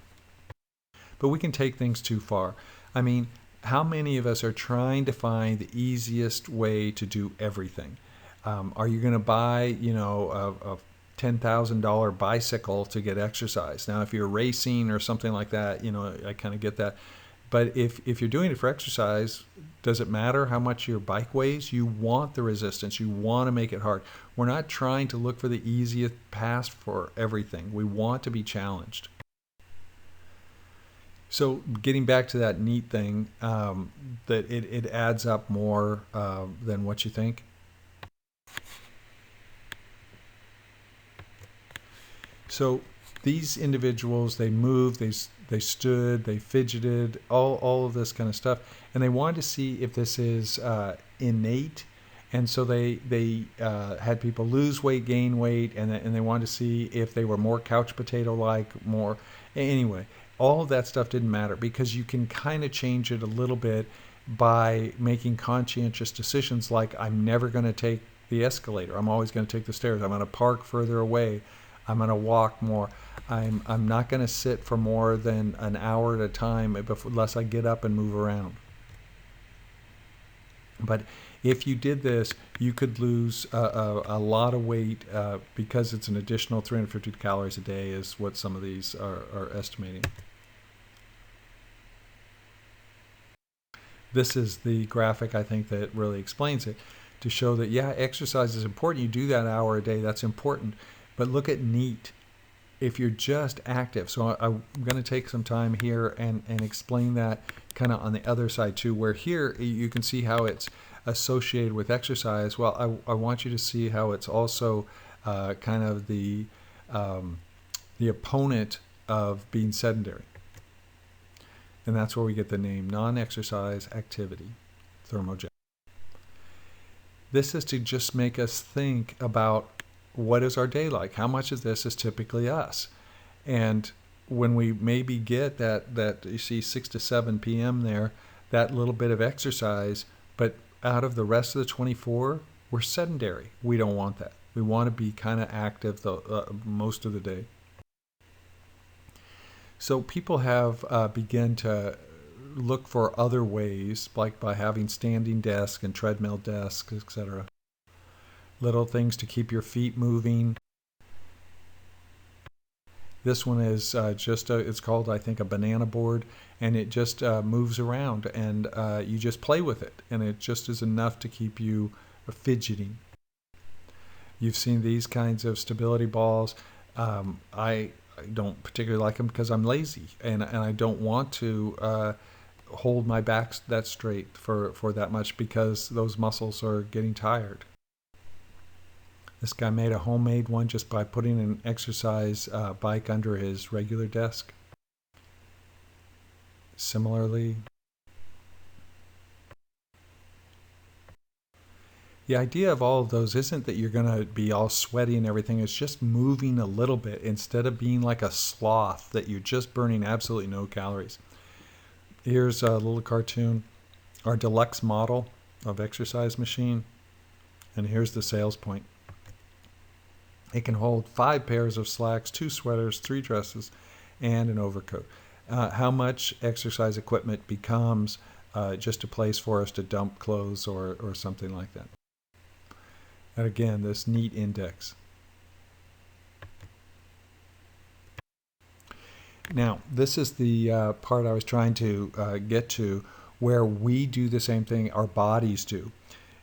But we can take things too far. I mean, how many of us are trying to find the easiest way to do everything? Are you going to buy, a $10,000 bicycle to get exercise? Now, if you're racing or something like that, I kind of get that. But if you're doing it for exercise, does it matter how much your bike weighs? You want the resistance. You want to make it hard. We're not trying to look for the easiest path for everything. We want to be challenged. So getting back to that NEAT thing, that it adds up more than what you think. So these individuals, they moved, they stood, they fidgeted, all of this kind of stuff, and they wanted to see if this is innate. And so they had people lose weight, gain weight, and they wanted to see if they were more couch potato-like, more. Anyway, all of that stuff didn't matter because you can kind of change it a little bit by making conscientious decisions like, I'm never going to take the escalator. I'm always going to take the stairs. I'm going to park further away. I'm going to walk more. I'm not going to sit for more than an hour at a time unless I get up and move around. But if you did this, you could lose a lot of weight because it's an additional 350 calories a day is what some of these are estimating. This is the graphic, I think, that really explains it, to show that, yeah, exercise is important. You do that hour a day, that's important. But look at NEAT. If you're just active, so I'm going to take some time here and explain that kind of on the other side too, where here you can see how it's associated with exercise. Well, I want you to see how it's also kind of the opponent of being sedentary. And that's where we get the name non-exercise activity, thermogenesis. This is to just make us think about what is our day like? How much of this is typically us? And when we maybe get that you see 6 to 7 p.m. there, that little bit of exercise, but out of the rest of the 24, we're sedentary. We don't want that. We want to be kind of active most of the day. So people have begun to look for other ways, like by having standing desks and treadmill desks, etc. Little things to keep your feet moving. This one is it's called, I think, a banana board, and it just moves around, and you just play with it, and it just is enough to keep you fidgeting. You've seen these kinds of stability balls. I don't particularly like them because I'm lazy, and I don't want to hold my back that straight for that much because those muscles are getting tired. This guy made a homemade one just by putting an exercise bike under his regular desk. Similarly, the idea of all of those isn't that you're going to be all sweaty and everything. It's just moving a little bit instead of being like a sloth that you're just burning absolutely no calories. Here's a little cartoon, our deluxe model of exercise machine, and here's the sales point. It can hold 5 pairs of slacks, 2 sweaters, 3 dresses, and an overcoat. How much exercise equipment becomes just a place for us to dump clothes or something like that. And again, this NEAT index. Now, this is the part I was trying to get to, where we do the same thing our bodies do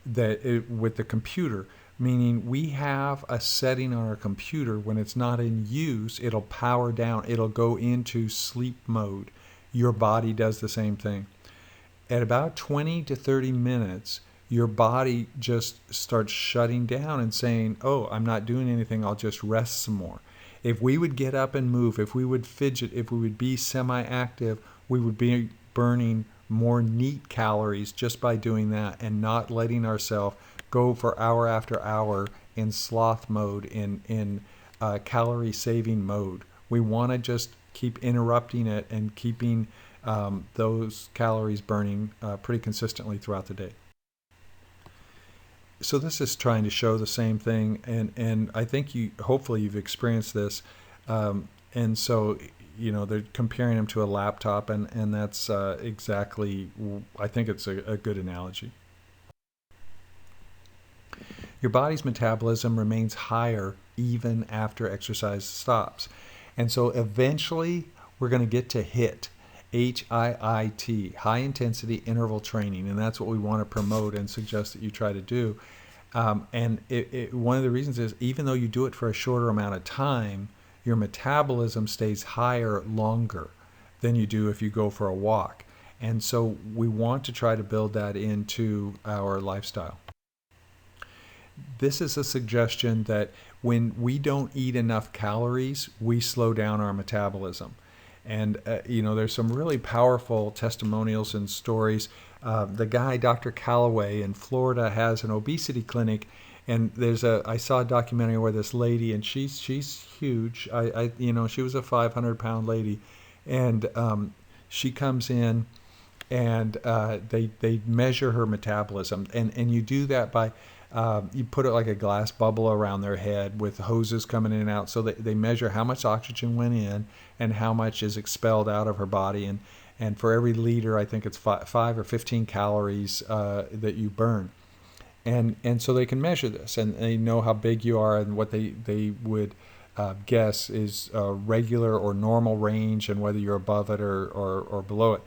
with the computer. meaning we have a setting on our computer. When it's not in use, it'll power down, it'll go into sleep mode. Your body does the same thing. At about 20 to 30 minutes, your body just starts shutting down and saying, oh, I'm not doing anything, I'll just rest some more. If we would get up and move, if we would fidget, if we would be semi-active, we would be burning more neat calories just by doing that, and not letting ourselves go for hour after hour in sloth mode, in calorie saving mode. We want to just keep interrupting it and keeping those calories burning pretty consistently throughout the day. So this is trying to show the same thing, and I think hopefully you've experienced this, and so they're comparing them to a laptop, and that's exactly, I think it's a good analogy. Your body's metabolism remains higher even after exercise stops, and so eventually we're going to get to HIIT. HIIT, high intensity interval training, and that's what we want to promote and suggest that you try to do. And one of the reasons is, even though you do it for a shorter amount of time, your metabolism stays higher longer than you do if you go for a walk. And so we want to try to build that into our lifestyle. This is a suggestion that when we don't eat enough calories, we slow down our metabolism. And, there's some really powerful testimonials and stories. The guy, Dr. Calloway in Florida, has an obesity clinic. And I saw a documentary where this lady, and she's huge. She was a 500-pound lady. And she comes in, and they measure her metabolism. And you do that by, you put it like a glass bubble around their head with hoses coming in and out. So they measure how much oxygen went in and how much is expelled out of her body. And for every liter, I think it's 5 or 15 calories that you burn. And so they can measure this, and they know how big you are, and what they would guess is regular or normal range, and whether you're above it or below it.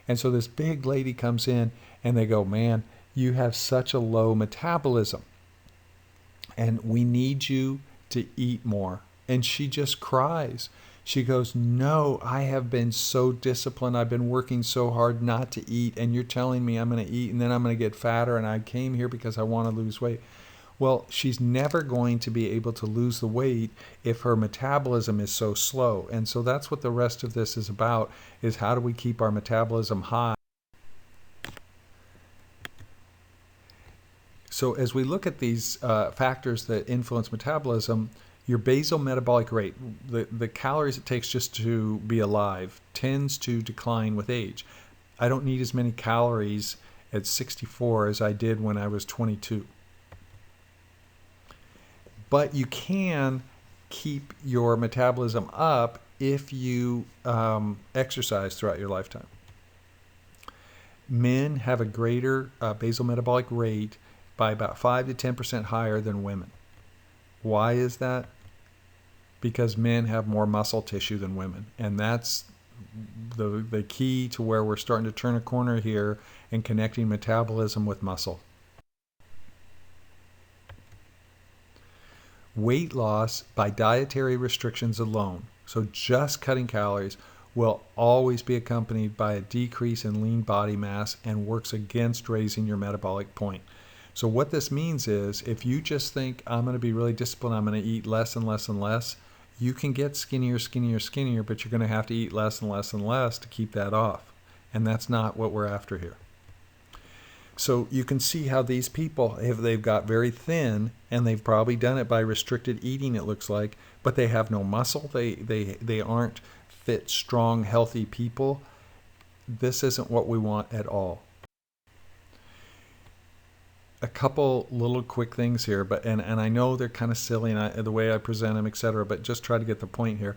And so this big lady comes in, and they go, man, you have such a low metabolism, and we need you to eat more. And she just cries. She goes, no, I have been so disciplined. I've been working so hard not to eat, and you're telling me I'm going to eat, and then I'm going to get fatter, and I came here because I want to lose weight. Well, she's never going to be able to lose the weight if her metabolism is so slow. And so that's what the rest of this is about, is how do we keep our metabolism high? So as we look at these factors that influence metabolism, your basal metabolic rate, the calories it takes just to be alive, tends to decline with age. I don't need as many calories at 64 as I did when I was 22. But you can keep your metabolism up if you exercise throughout your lifetime. Men have a greater basal metabolic rate by about 5 to 10% higher than women. Why is that? Because men have more muscle tissue than women. And that's the key to where we're starting to turn a corner here in connecting metabolism with muscle. Weight loss by dietary restrictions alone, so just cutting calories, will always be accompanied by a decrease in lean body mass and works against raising your metabolic point. So what this means is, if you just think, I'm going to be really disciplined, I'm going to eat less and less and less, you can get skinnier, but you're going to have to eat less and less and less to keep that off. And that's not what we're after here. So you can see how these people, if they've got very thin, and they've probably done it by restricted eating, it looks like, but they have no muscle, they aren't fit, strong, healthy people. This isn't what we want at all. A couple little quick things here, but and I know they're kind of silly, and the way I present them, etc., but just try to get the point here.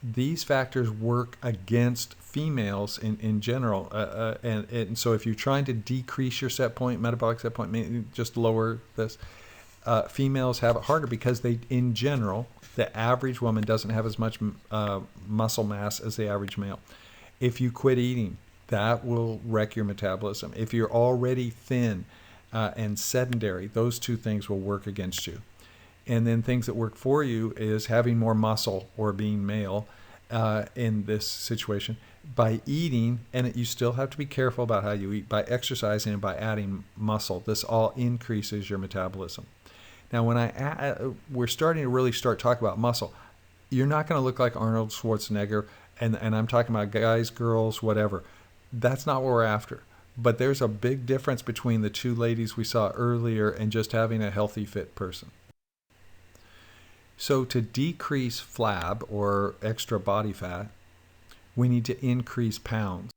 These factors work against females in general, and so if you're trying to decrease your set point, metabolic set point, just lower this, females have it harder because in general, the average woman doesn't have as much muscle mass as the average male. If you quit eating, that will wreck your metabolism. If you're already thin, and sedentary. Those two things will work against you. And then things that work for you is having more muscle or being male in this situation by eating, and you still have to be careful about how you eat, by exercising and by adding muscle. This all increases your metabolism. Now, when we're starting to really start talking about muscle, you're not going to look like Arnold Schwarzenegger, and I'm talking about guys, girls, whatever. That's not what we're after. But there's a big difference between the two ladies we saw earlier and just having a healthy, fit person. So to decrease flab or extra body fat, we need to increase pounds.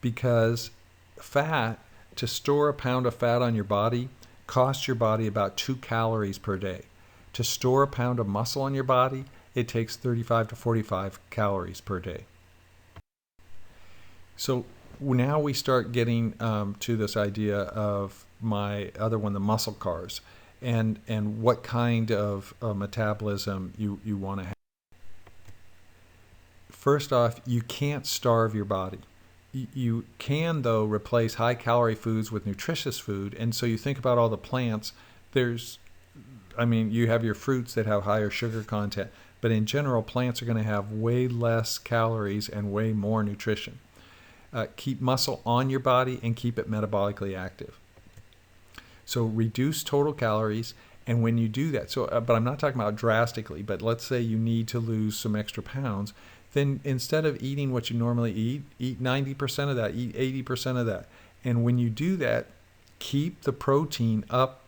Because fat, to store a pound of fat on your body, costs your body about 2 calories per day. To store a pound of muscle on your body, it takes 35 to 45 calories per day. So now we start getting to this idea of my other one, the muscle cars, and what kind of metabolism you want to have. First off, you can't starve your body. You can, though, replace high-calorie foods with nutritious food. And so you think about all the plants. You have your fruits that have higher sugar content. But in general, plants are going to have way less calories and way more nutrition. Keep muscle on your body and keep it metabolically active. So reduce total calories. And when you do that, but I'm not talking about drastically, but let's say you need to lose some extra pounds, then instead of eating what you normally eat 90% of that, eat 80% of that. And when you do that, keep the protein up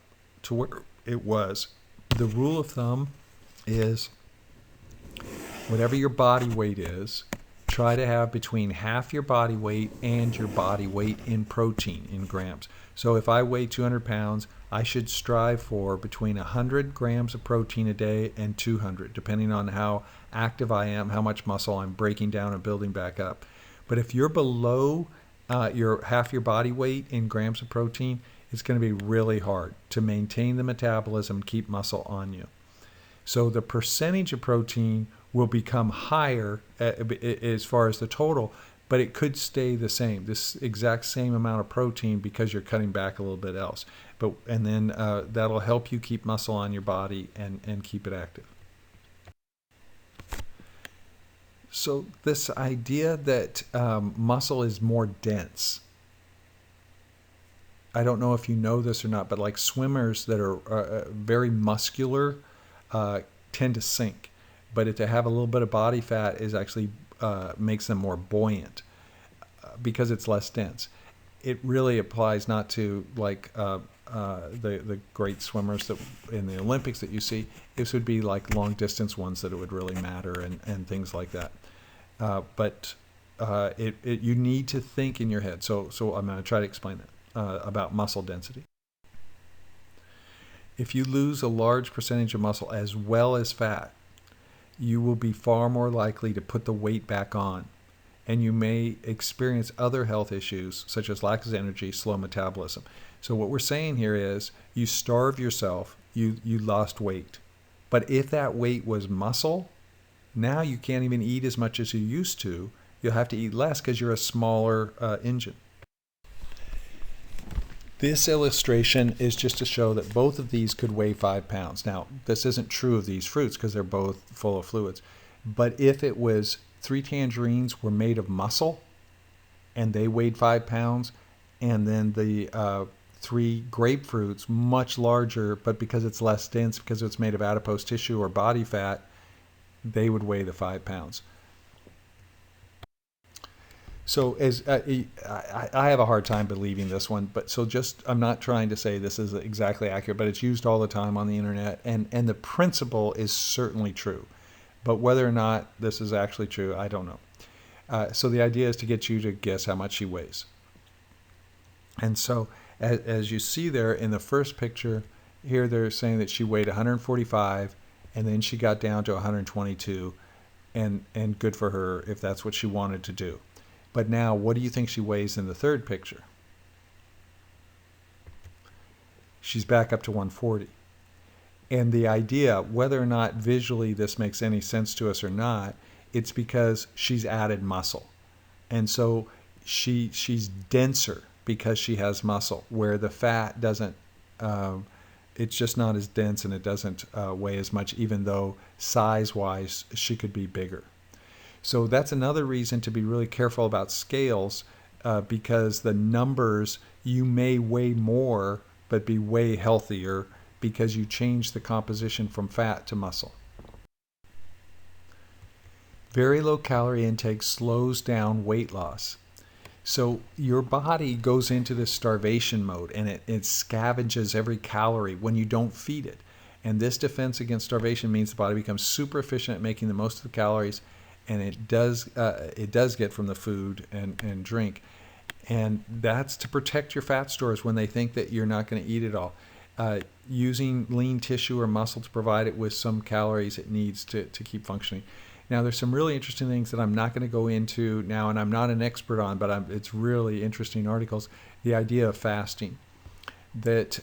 to where it was. The rule of thumb is whatever your body weight is, try to have between half your body weight and your body weight in protein in grams. So if I weigh 200 pounds, I should strive for between 100 grams of protein a day and 200, depending on how active I am, how much muscle I'm breaking down and building back up. But if you're below your half your body weight in grams of protein, it's going to be really hard to maintain the metabolism, keep muscle on you. So the percentage of protein will become higher as far as the total, but it could stay the same, this exact same amount of protein, because you're cutting back a little bit else. And then that'll help you keep muscle on your body and keep it active. So this idea that muscle is more dense, I don't know if you know this or not, but like swimmers that are very muscular tend to sink. But to have a little bit of body fat is actually makes them more buoyant because it's less dense. It really applies not to like the great swimmers that in the Olympics that you see. This would be like long distance ones that it would really matter and things like that. But you need to think in your head. So I'm going to try to explain that about muscle density. If you lose a large percentage of muscle as well as fat, you will be far more likely to put the weight back on, and you may experience other health issues such as lack of energy, slow metabolism. So what we're saying here is you starve yourself, you lost weight. But if that weight was muscle, now you can't even eat as much as you used to. You'll have to eat less because you're a smaller engine. This illustration is just to show that both of these could weigh 5 pounds. Now, this isn't true of these fruits because they're both full of fluids. But if it was 3 tangerines were made of muscle and they weighed 5 pounds, and then the 3 grapefruits, much larger, but because it's less dense, because it's made of adipose tissue or body fat, they would weigh the 5 pounds. So as I have a hard time believing this one, but I'm not trying to say this is exactly accurate, but it's used all the time on the internet, and the principle is certainly true. But whether or not this is actually true, I don't know. So the idea is to get you to guess how much she weighs. And so as you see there in the first picture, here they're saying that she weighed 145, and then she got down to 122, and good for her if that's what she wanted to do. But now, what do you think she weighs in the third picture? She's back up to 140. And the idea, whether or not visually this makes any sense to us or not, it's because she's added muscle. And so she's denser. because she has muscle, where the fat doesn't, it's just not as dense and it doesn't weigh as much, even though size-wise she could be bigger. So that's another reason to be really careful about scales, because the numbers, you may weigh more but be way healthier because you change the composition from fat to muscle. Very low calorie intake slows down weight loss. So your body goes into this starvation mode, and it scavenges every calorie when you don't feed it. And this defense against starvation means the body becomes super efficient at making the most of the calories, and it does get from the food and drink. And that's to protect your fat stores when they think that you're not going to eat it all. Using lean tissue or muscle to provide it with some calories it needs to keep functioning. Now, there's some really interesting things that I'm not going to go into now, and I'm not an expert on, but it's really interesting articles. The idea of fasting. That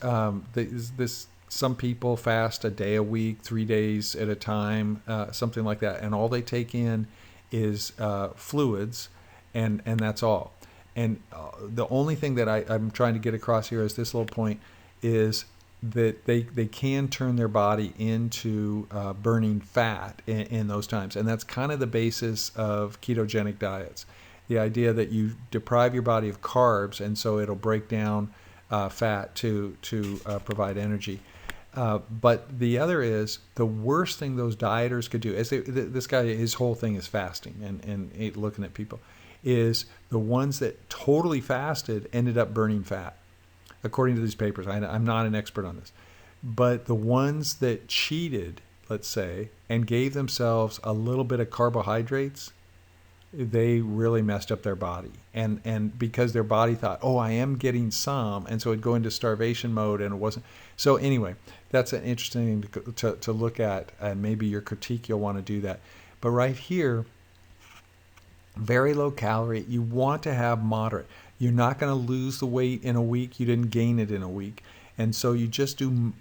some people fast a day a week, 3 days at a time, something like that, and all they take in is fluids, and that's all. And the only thing that I'm trying to get across here is this little point is that they can turn their body into burning fat in those times. And that's kind of the basis of ketogenic diets. The idea that you deprive your body of carbs, and so it'll break down fat to provide energy. But the other is, the worst thing those dieters could do, this guy, his whole thing is fasting and looking at people, is the ones that totally fasted ended up burning fat. According to these papers, I'm not an expert on this, but the ones that cheated, let's say, and gave themselves a little bit of carbohydrates, they really messed up their body. And because their body thought, oh, I am getting some, and so it'd go into starvation mode, and it wasn't. So anyway, that's an interesting thing to look at, and maybe your critique, you'll want to do that. But right here, very low calorie, you want to have moderate. You're not going to lose the weight in a week. You didn't gain it in a week. And so you just do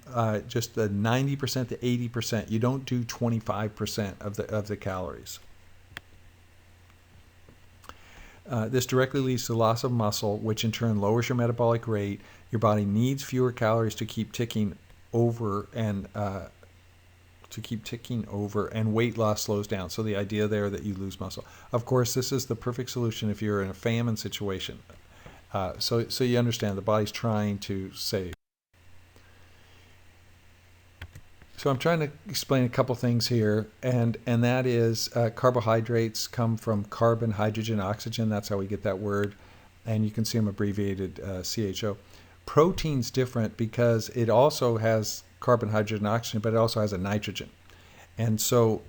just the 90% to 80%. You don't do 25% of the calories. This directly leads to loss of muscle, which in turn lowers your metabolic rate. Your body needs fewer calories to keep ticking over, and weight loss slows down. So the idea there that you lose muscle. Of course, this is the perfect solution if you're in a famine situation. So you understand the body's trying to save. So I'm trying to explain a couple things here, and that is carbohydrates come from carbon, hydrogen, oxygen. That's how we get that word, and you can see them abbreviated CHO. Protein's different because it also has carbon, hydrogen, oxygen, but it also has a nitrogen. And so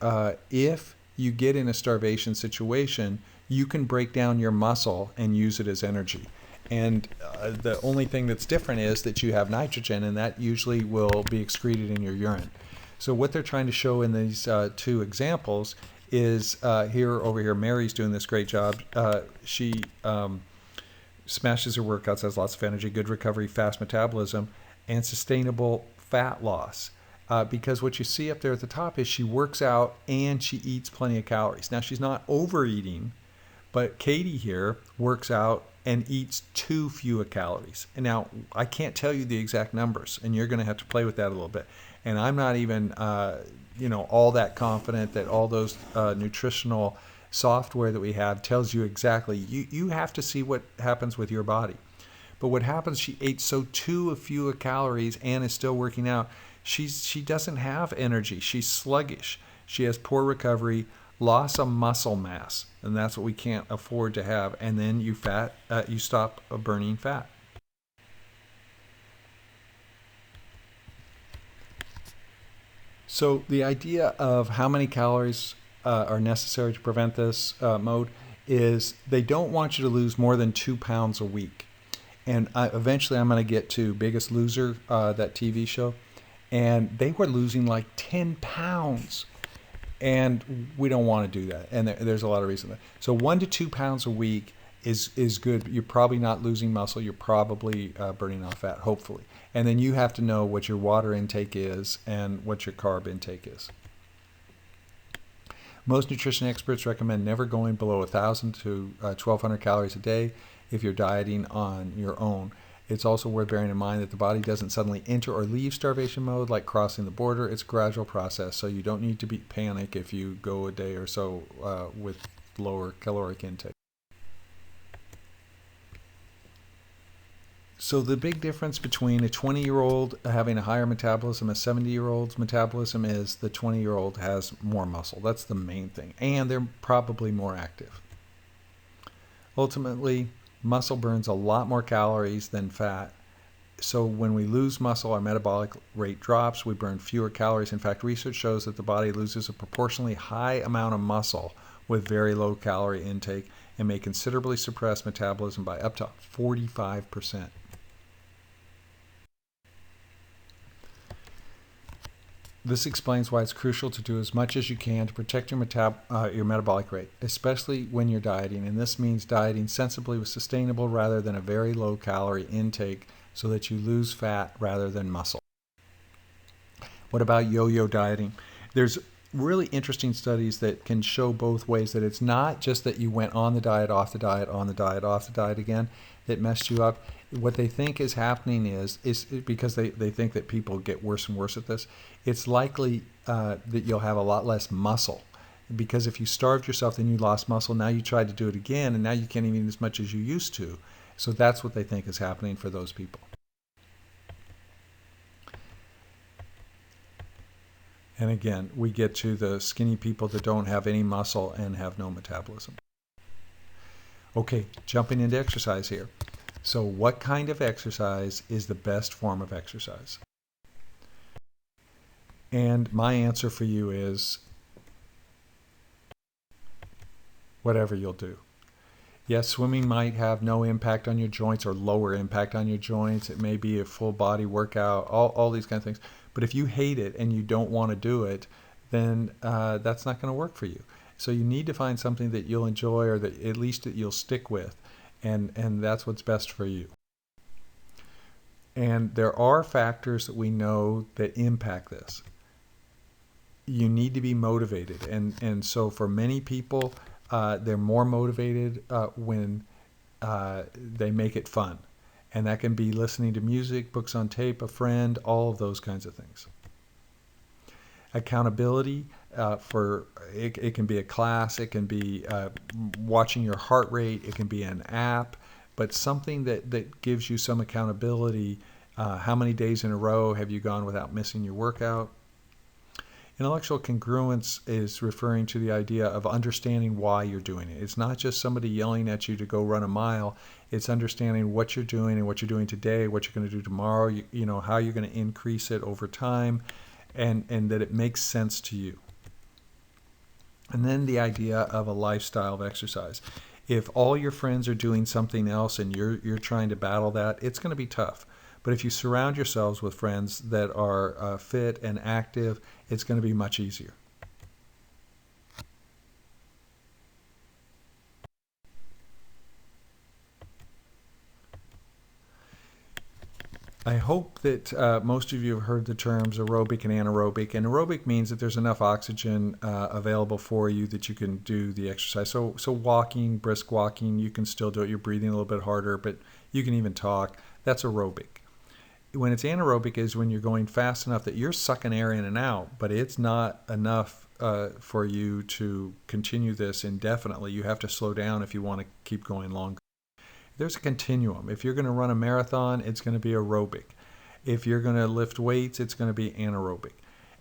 if you get in a starvation situation, you can break down your muscle and use it as energy. And the only thing that's different is that you have nitrogen, and that usually will be excreted in your urine. So what they're trying to show in these two examples is over here, Mary's doing this great job. She smashes her workouts, has lots of energy, good recovery, fast metabolism, and sustainable fat loss. Because what you see up there at the top is she works out and she eats plenty of calories. Now, she's not overeating, but Katie here works out and eats too few calories. And now, I can't tell you the exact numbers, and you're going to have to play with that a little bit. And I'm not even, all that confident that all those nutritional software that we have tells you exactly. You have to see what happens with your body. But what happens, she ate so too few calories and is still working out. She doesn't have energy. She's sluggish. She has poor recovery, loss of muscle mass, and that's what we can't afford to have. And then you stop burning fat. So the idea of how many calories are necessary to prevent this mode is they don't want you to lose more than 2 pounds a week. And eventually I'm going to get to Biggest Loser, that TV show, and they were losing like 10 pounds. And we don't want to do that. And there's a lot of reasons. So 1 to 2 pounds a week is good. You're probably not losing muscle. You're probably burning off fat, hopefully. And then you have to know what your water intake is and what your carb intake is. Most nutrition experts recommend never going below 1,000 to 1,200 calories a day. if you're dieting on your own. It's also worth bearing in mind that the body doesn't suddenly enter or leave starvation mode like crossing the border. It's a gradual process, so you don't need to panic if you go a day or so with lower caloric intake. So the big difference between a 20-year-old having a higher metabolism, a 70-year-old's metabolism, is the 20-year-old has more muscle. That's the main thing. And they're probably more active. Ultimately, muscle burns a lot more calories than fat. So when we lose muscle, our metabolic rate drops. We burn fewer calories. In fact, research shows that the body loses a proportionally high amount of muscle with very low calorie intake and may considerably suppress metabolism by up to 45%. This explains why it's crucial to do as much as you can to protect your metabolic rate, especially when you're dieting. And this means dieting sensibly with sustainable rather than a very low calorie intake so that you lose fat rather than muscle. What about yo-yo dieting? There's really interesting studies that can show both ways, that it's not just that you went on the diet, off the diet, on the diet, off the diet again that messed you up. What they think is happening is because they think that people get worse and worse at this, it's likely that you'll have a lot less muscle. Because if you starved yourself, then you lost muscle. Now you tried to do it again, and now you can't even eat as much as you used to. So that's what they think is happening for those people. And again, we get to the skinny people that don't have any muscle and have no metabolism. Okay, jumping into exercise here. So what kind of exercise is the best form of exercise? And my answer for you is whatever you'll do. Yes, swimming might have no impact on your joints or lower impact on your joints. It may be a full body workout, all these kind of things. But if you hate it and you don't want to do it, then that's not going to work for you. So you need to find something that you'll enjoy, or that at least that you'll stick with. And that's what's best for you. And there are factors that we know that impact this. You need to be motivated. And so for many people, they're more motivated when they make it fun. And that can be listening to music, books on tape, a friend, all of those kinds of things. Accountability, it can be a class, it can be watching your heart rate, it can be an app, but something that gives you some accountability. How many days in a row have you gone without missing your workout? Intellectual congruence is referring to the idea of understanding why you're doing it. It's not just somebody yelling at you to go run a mile. It's understanding what you're doing and what you're doing today, what you're going to do tomorrow, you know, how you're going to increase it over time, and that it makes sense to you. And then the idea of a lifestyle of exercise. If all your friends are doing something else and you're trying to battle that, it's going to be tough. But if you surround yourselves with friends that are fit and active, it's going to be much easier. I hope that most of you have heard the terms aerobic and anaerobic. And aerobic means that there's enough oxygen available for you that you can do the exercise. So walking, brisk walking, you can still do it. You're breathing a little bit harder, but you can even talk. That's aerobic. When it's anaerobic is when you're going fast enough that you're sucking air in and out, but it's not enough for you to continue this indefinitely. You have to slow down if you want to keep going longer. There's a continuum. If you're going to run a marathon, it's going to be aerobic. If you're going to lift weights, it's going to be anaerobic.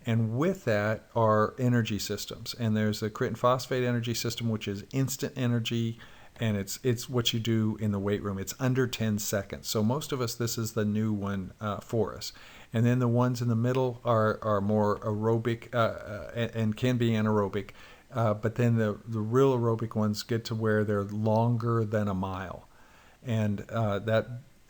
And with that are energy systems. And there's the creatine phosphate energy system, which is instant energy, and it's what you do in the weight room. It's under 10 seconds. So most of us, this is the new one for us. And then the ones in the middle are more aerobic and can be anaerobic. But then the real aerobic ones get to where they're longer than a mile. And that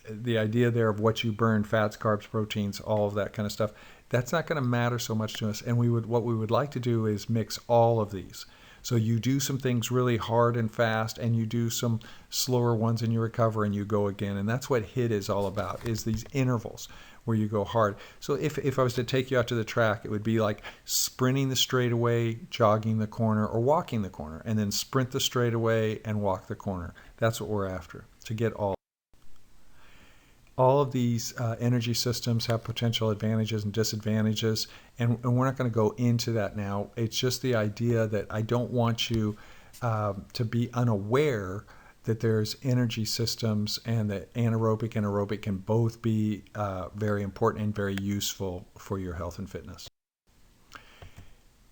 the idea there of what you burn, fats, carbs, proteins, all of that kind of stuff, that's not going to matter so much to us. And what we would like to do is mix all of these. So you do some things really hard and fast, and you do some slower ones, and you recover and you go again. And that's what HIIT is all about, is these intervals where you go hard. So if I was to take you out to the track, it would be like sprinting the straightaway, jogging the corner, or walking the corner, and then sprint the straightaway and walk the corner. That's what we're after. to get all of these energy systems have potential advantages and disadvantages, and we're not going to go into that now. It's just the idea that I don't want you to be unaware that there's energy systems, and that anaerobic and aerobic can both be very important and very useful for your health and fitness.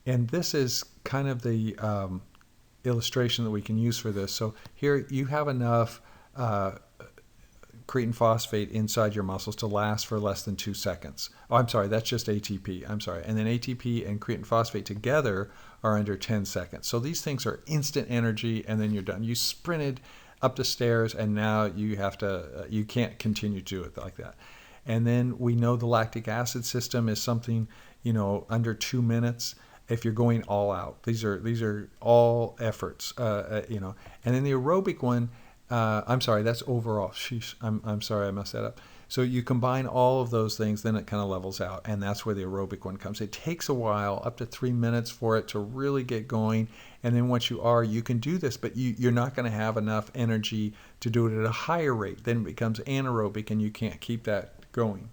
And this is kind of the illustration that we can use for this. So here you have enough creatine phosphate inside your muscles to last for less than 2 seconds. Oh, I'm sorry, that's just ATP. I'm sorry. And then ATP and creatine phosphate together are under 10 seconds. So these things are instant energy, and then you're done. You sprinted up the stairs, and now you have to, you can't continue to do it like that. And then we know the lactic acid system is something, under 2 minutes if you're going all out. These are all efforts, And then the aerobic one, I'm sorry, that's overall. Sheesh, I'm sorry, I messed that up. So you combine all of those things, then it kind of levels out, and that's where the aerobic one comes. It takes a while, up to 3 minutes, for it to really get going, and then once you can do this, but you're not going to have enough energy to do it at a higher rate. Then it becomes anaerobic, and you can't keep that going.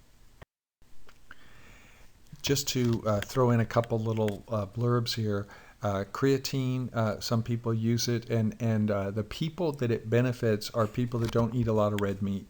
Just to throw in a couple little blurbs here. Creatine, some people use it, and the people that it benefits are people that don't eat a lot of red meat,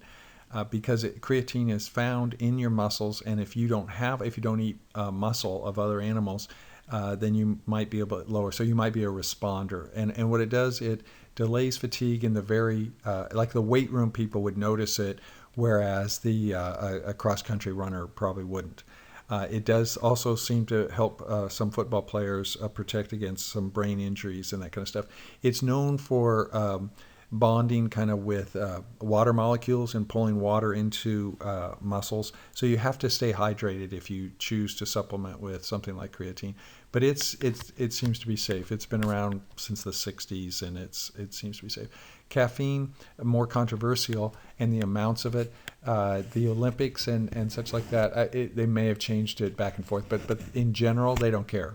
because creatine is found in your muscles, and if you don't eat muscle of other animals, then you might be a bit lower. So you might be a responder, and what it does, it delays fatigue in the very like the weight room people would notice it, whereas a cross-country runner probably wouldn't. It does also seem to help some football players protect against some brain injuries and that kind of stuff. It's known for bonding kind of with water molecules and pulling water into muscles. So you have to stay hydrated if you choose to supplement with something like creatine. But it seems to be safe. It's been around since the 60s, and it seems to be safe. Caffeine, more controversial, and the amounts of it. The Olympics and such like that, they may have changed it back and forth, but in general, they don't care.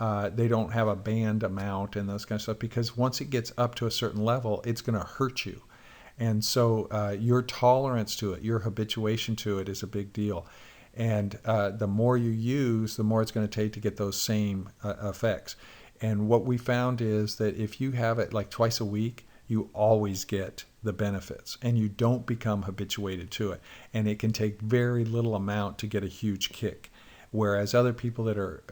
They don't have a banned amount and those kind of stuff, because once it gets up to a certain level, it's going to hurt you. And so your tolerance to it, your habituation to it is a big deal. And the more you use, the more it's going to take to get those same effects. And what we found is that if you have it like twice a week, you always get the benefits, and you don't become habituated to it. And it can take very little amount to get a huge kick. Whereas other people that are,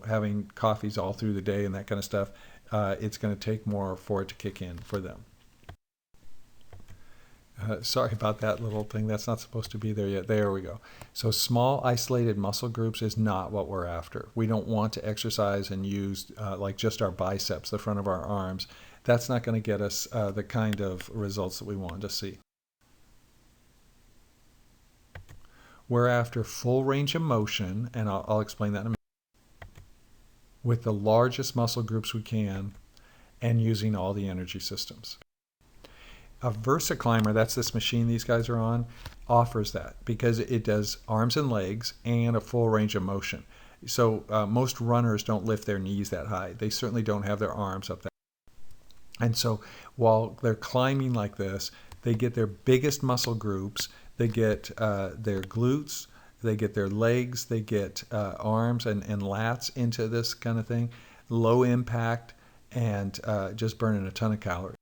having coffees all through the day and that kind of stuff, it's going to take more for it to kick in for them. Sorry about that little thing. That's not supposed to be there yet. There we go. So small isolated muscle groups is not what we're after. We don't want to exercise and use like just our biceps, the front of our arms. That's not going to get us the kind of results that we want to see. We're after full range of motion, and I'll explain that in a minute, with the largest muscle groups we can, and using all the energy systems. A VersaClimber, that's this machine these guys are on, offers that because it does arms and legs and a full range of motion. So most runners don't lift their knees that high. They certainly don't have their arms up that high. And so while they're climbing like this, they get their biggest muscle groups. They get their glutes, they get their legs, they get arms and lats into this kind of thing. Low impact, and just burning a ton of calories.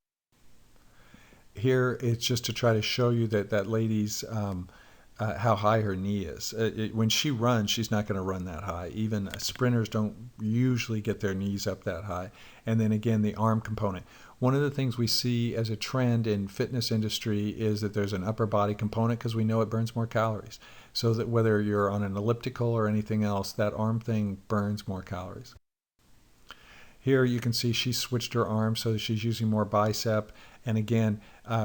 Here, it's just to try to show you that lady's how high her knee is. When she runs, she's not going to run that high. Even sprinters don't usually get their knees up that high. And then again, the arm component. One of the things we see as a trend in fitness industry is that there's an upper body component, because we know it burns more calories. So that whether you're on an elliptical or anything else, that arm thing burns more calories. Here you can see she switched her arm so that she's using more bicep. And again,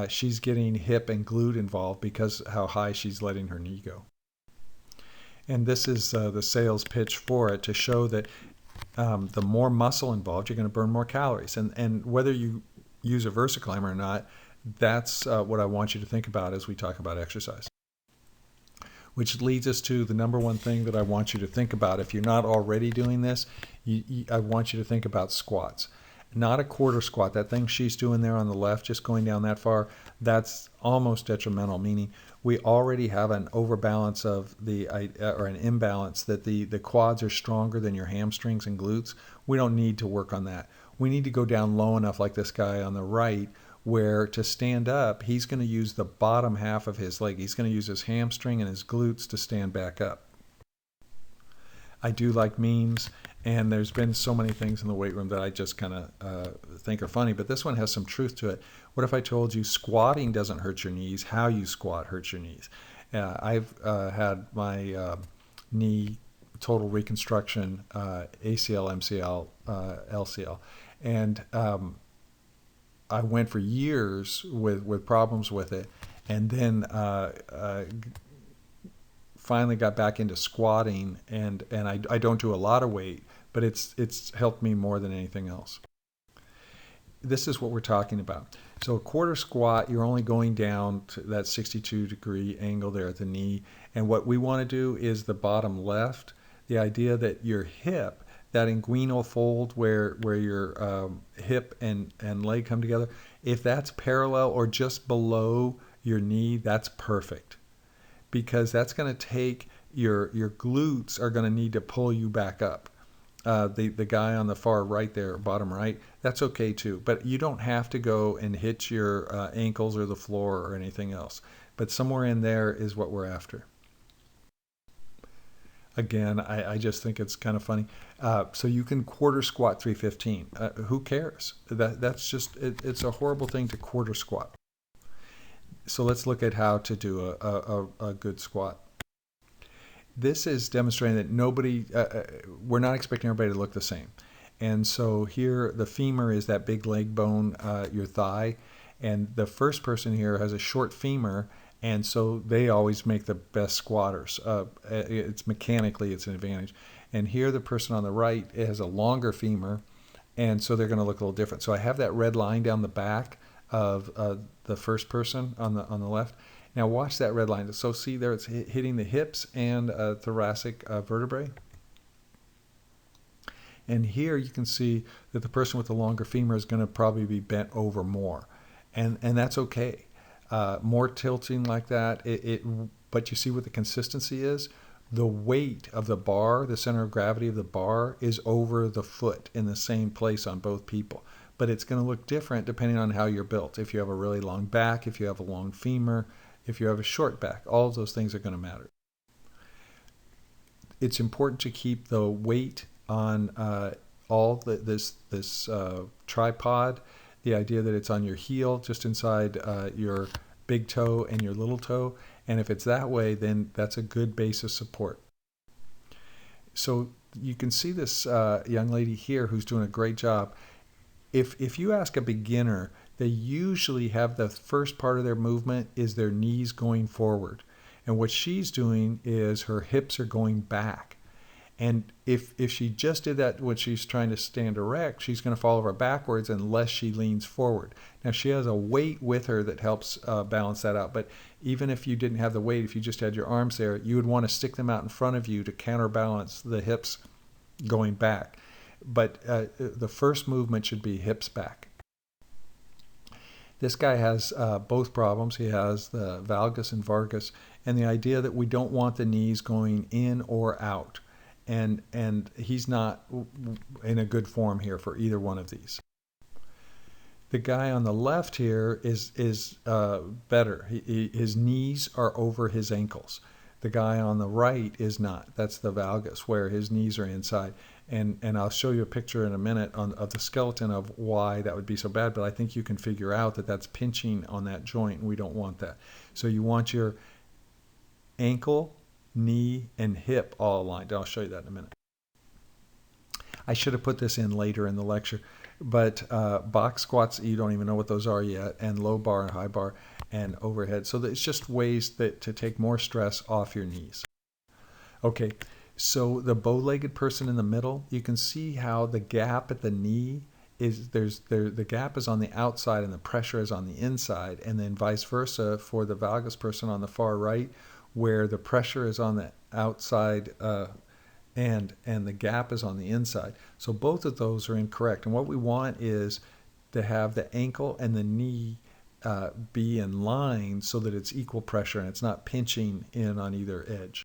she's getting hip and glute involved because how high she's letting her knee go. And this is the sales pitch for it, to show that the more muscle involved, you're going to burn more calories. And whether you use a VersaClimber or not, that's what I want you to think about as we talk about exercise. Which leads us to the number one thing that I want you to think about. If you're not already doing this, I want you to think about squats. not a quarter squat. That thing she's doing there on the left, just going down that far, that's almost detrimental, meaning we already have an overbalance of or an imbalance that the quads are stronger than your hamstrings and glutes. We don't need to work on that. We need to go down low enough, like this guy on the right, where to stand up, he's going to use the bottom half of his leg. He's going to use his hamstring and his glutes to stand back up. I do like memes, and there's been so many things in the weight room that I just kind of think are funny, but this one has some truth to it. What if I told you squatting doesn't hurt your knees, how you squat hurts your knees? I've had my knee total reconstruction, ACL, MCL, LCL, and I went for years with problems with it, and then finally got back into squatting, and I don't do a lot of weight, but it's helped me more than anything else. This is what we're talking about. So a quarter squat, you're only going down to that 62-degree angle there at the knee, and what we want to do is the bottom left, the idea that your hip, that inguinal fold where your hip and leg come together, if that's parallel or just below your knee, that's perfect. Because that's going to take your glutes are going to need to pull you back up. The guy on the far right there, bottom right, that's okay too. But you don't have to go and hit your ankles or the floor or anything else. But somewhere in there is what we're after. Again, I just think it's kind of funny. So you can quarter squat 315. Who cares? That's just it's a horrible thing to quarter squat. So let's look at how to do a good squat. This is demonstrating that we're not expecting everybody to look the same. And so here the femur is that big leg bone, your thigh, and the first person here has a short femur, and so they always make the best squatters. It's mechanically, it's an advantage. And here the person on the right has a longer femur, and so they're going to look a little different. So I have that red line down the back of the first person on the left. Now watch that red line. So see there, it's hitting the hips and thoracic vertebrae. And here you can see that the person with the longer femur is going to probably be bent over more, and that's okay. More tilting like that. But you see what the consistency is. The weight of the bar, the center of gravity of the bar, is over the foot in the same place on both people. But it's going to look different depending on how you're built. If you have a really long back, if you have a long femur, if you have a short back, all of those things are going to matter. It's important to keep the weight on this tripod. The idea that it's on your heel, just inside your big toe and your little toe. And if it's that way, then that's a good base of support. So you can see this young lady here who's doing a great job. If you ask a beginner, they usually have the first part of their movement is their knees going forward. And what she's doing is her hips are going back. And if she just did that when she's trying to stand erect, she's going to fall over backwards unless she leans forward. Now she has a weight with her that helps balance that out. But even if you didn't have the weight, if you just had your arms there, you would want to stick them out in front of you to counterbalance the hips going back. But the first movement should be hips back. This guy has both problems. He has the valgus and vargus, and the idea that we don't want the knees going in or out. And he's not in a good form here for either one of these. The guy on the left here is better. His knees are over his ankles. The guy on the right is not. That's the valgus, where his knees are inside. And I'll show you a picture in a minute of the skeleton of why that would be so bad, but I think you can figure out that that's pinching on that joint, and we don't want that. So you want your ankle, knee, and hip all aligned. I'll show you that in a minute. I should have put this in later in the lecture, but box squats, you don't even know what those are yet, and low bar and high bar and overhead. So it's just ways to take more stress off your knees. Okay, so the bow-legged person in the middle, you can see how the gap at the knee is, the gap is on the outside and the pressure is on the inside, and then vice versa for the valgus person on the far right, where the pressure is on the outside and the gap is on the inside. So both of those are incorrect. And what we want is to have the ankle and the knee be in line so that it's equal pressure and it's not pinching in on either edge.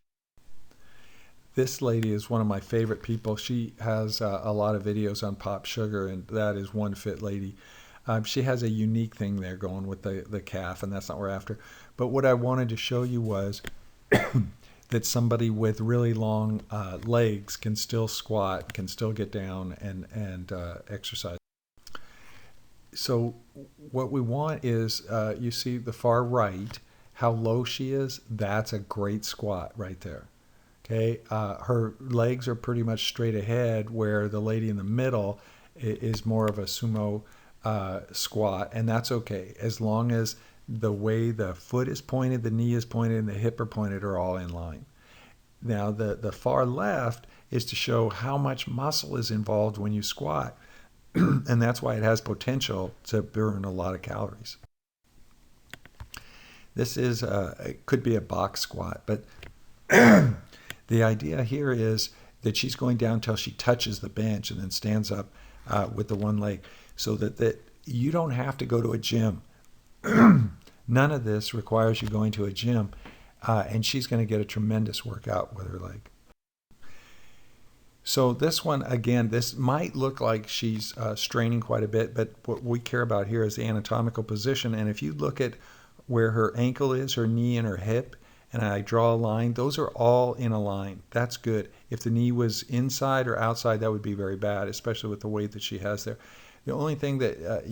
This lady is one of my favorite people. She has a lot of videos on Pop Sugar, and that is one fit lady. She has a unique thing there going with the calf, and that's not what we're after. But what I wanted to show you was that somebody with really long legs can still squat, can still get down and exercise. So what we want is, you see the far right, how low she is. That's a great squat right there. Okay, her legs are pretty much straight ahead, where the lady in the middle is more of a sumo squat, and that's okay as long as the way the foot is pointed, the knee is pointed, and the hip are pointed are all in line. Now the far left is to show how much muscle is involved when you squat, and that's why it has potential to burn a lot of calories. This is it could be a box squat, but the idea here is that she's going down till she touches the bench and then stands up with the one leg, so that you don't have to go to a gym. None of this requires you going to a gym, and she's going to get a tremendous workout with her leg. So this one, again, this might look like she's straining quite a bit, but what we care about here is the anatomical position. And if you look at where her ankle is, her knee, and her hip, and I draw a line, those are all in a line. That's good. If the knee was inside or outside, that would be very bad, especially with the weight that she has there. The only thing that,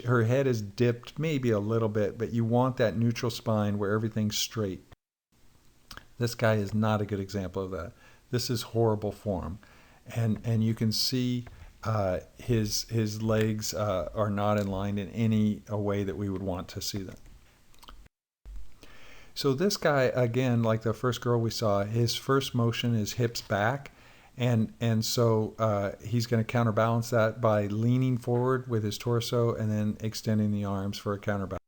her head is dipped maybe a little bit, but you want that neutral spine where everything's straight. This guy is not a good example of that. This is horrible form. And you can see his legs are not in line in any way that we would want to see them. So this guy, again, like the first girl we saw, his first motion is hips back, and so he's going to counterbalance that by leaning forward with his torso and then extending the arms for a counterbalance.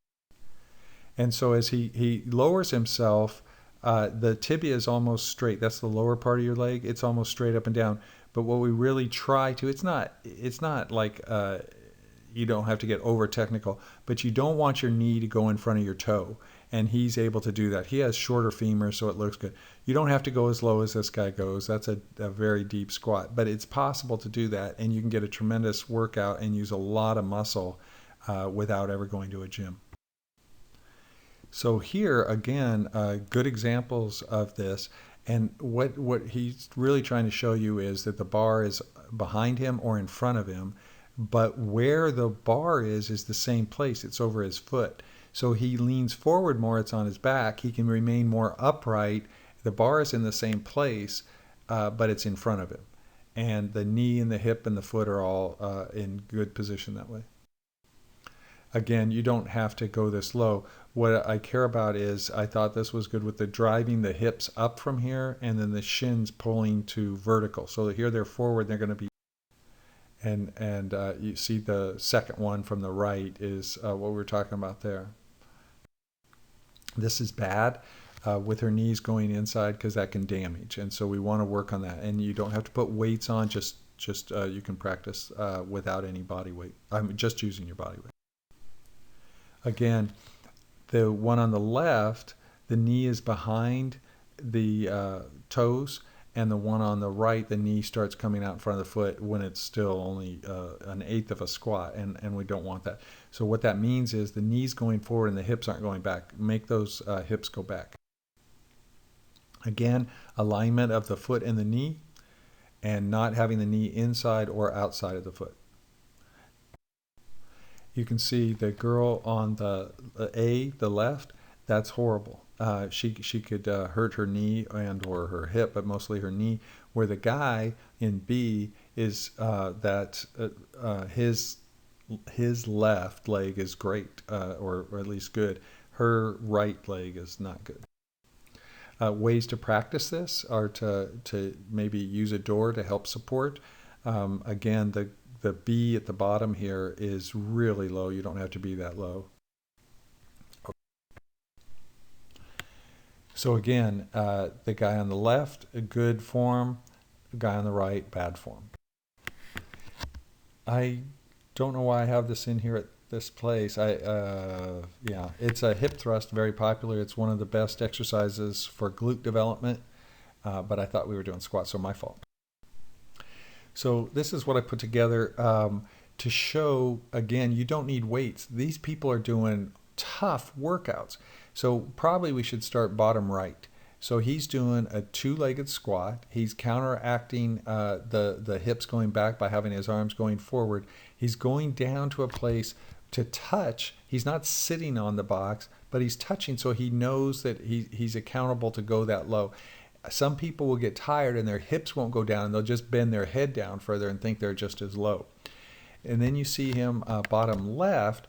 And so as he lowers himself, the tibia is almost straight. That's the lower part of your leg. It's almost straight up and down. But what we really try to, it's not like you don't have to get over technical, but you don't want your knee to go in front of your toe. And he's able to do that. He has shorter femurs, so it looks good. You don't have to go as low as this guy goes. That's a very deep squat. But it's possible to do that, and you can get a tremendous workout and use a lot of muscle without ever going to a gym. So here, again, good examples of this. And what he's really trying to show you is that the bar is behind him or in front of him, but where the bar is the same place. It's over his foot. So he leans forward more, it's on his back. He can remain more upright. The bar is in the same place, but it's in front of him. And the knee and the hip and the foot are all in good position that way. Again, you don't have to go this low. What I care about is, I thought this was good with the driving the hips up from here and then the shins pulling to vertical. So here they're forward, they're going to be, and you see the second one from the right is what we were talking about there. This is bad with her knees going inside because that can damage, and so we want to work on that. And you don't have to put weights on, just you can practice without any body weight. Just using your body weight. Again, the one on the left, the knee is behind the toes, and the one on the right, the knee starts coming out in front of the foot when it's still only an eighth of a squat, and we don't want that. So what that means is the knee's going forward and the hips aren't going back. Make those hips go back. Again, alignment of the foot and the knee, and not having the knee inside or outside of the foot. You can see the girl on the left, that's horrible. She could hurt her knee and or her hip, but mostly her knee. Where the guy in B is his left leg is great, or at least good. Her right leg is not good. Ways to practice this are to maybe use a door to help support. Again, the B at the bottom here is really low. You don't have to be that low. So again, the guy on the left, a good form. guy on the right, bad form. I don't know why I have this in here at this place. Yeah, it's a hip thrust, very popular. It's one of the best exercises for glute development. But I thought we were doing squats, so my fault. So this is what I put together to show, again, you don't need weights. These people are doing tough workouts. So probably we should start bottom right. So he's doing a two-legged squat. He's counteracting the hips going back by having his arms going forward. He's going down to a place to touch. He's not sitting on the box, but he's touching, so he knows that he's accountable to go that low. Some people will get tired and their hips won't go down, and they'll just bend their head down further and think they're just as low. And then you see him bottom left,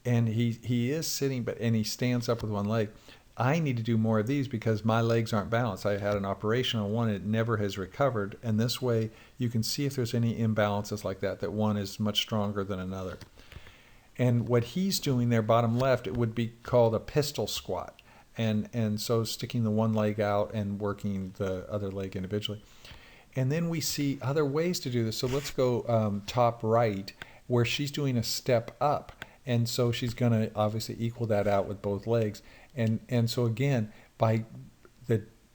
and he is sitting, and he stands up with one leg. I need to do more of these because my legs aren't balanced. I had an operation on one, and it never has recovered. And this way you can see if there's any imbalances like that one is much stronger than another. And what he's doing there, bottom left, it would be called a pistol squat. And so sticking the one leg out and working the other leg individually. And then we see other ways to do this. So let's go top right, where she's doing a step up. And so she's going to obviously equal that out with both legs. And so again, by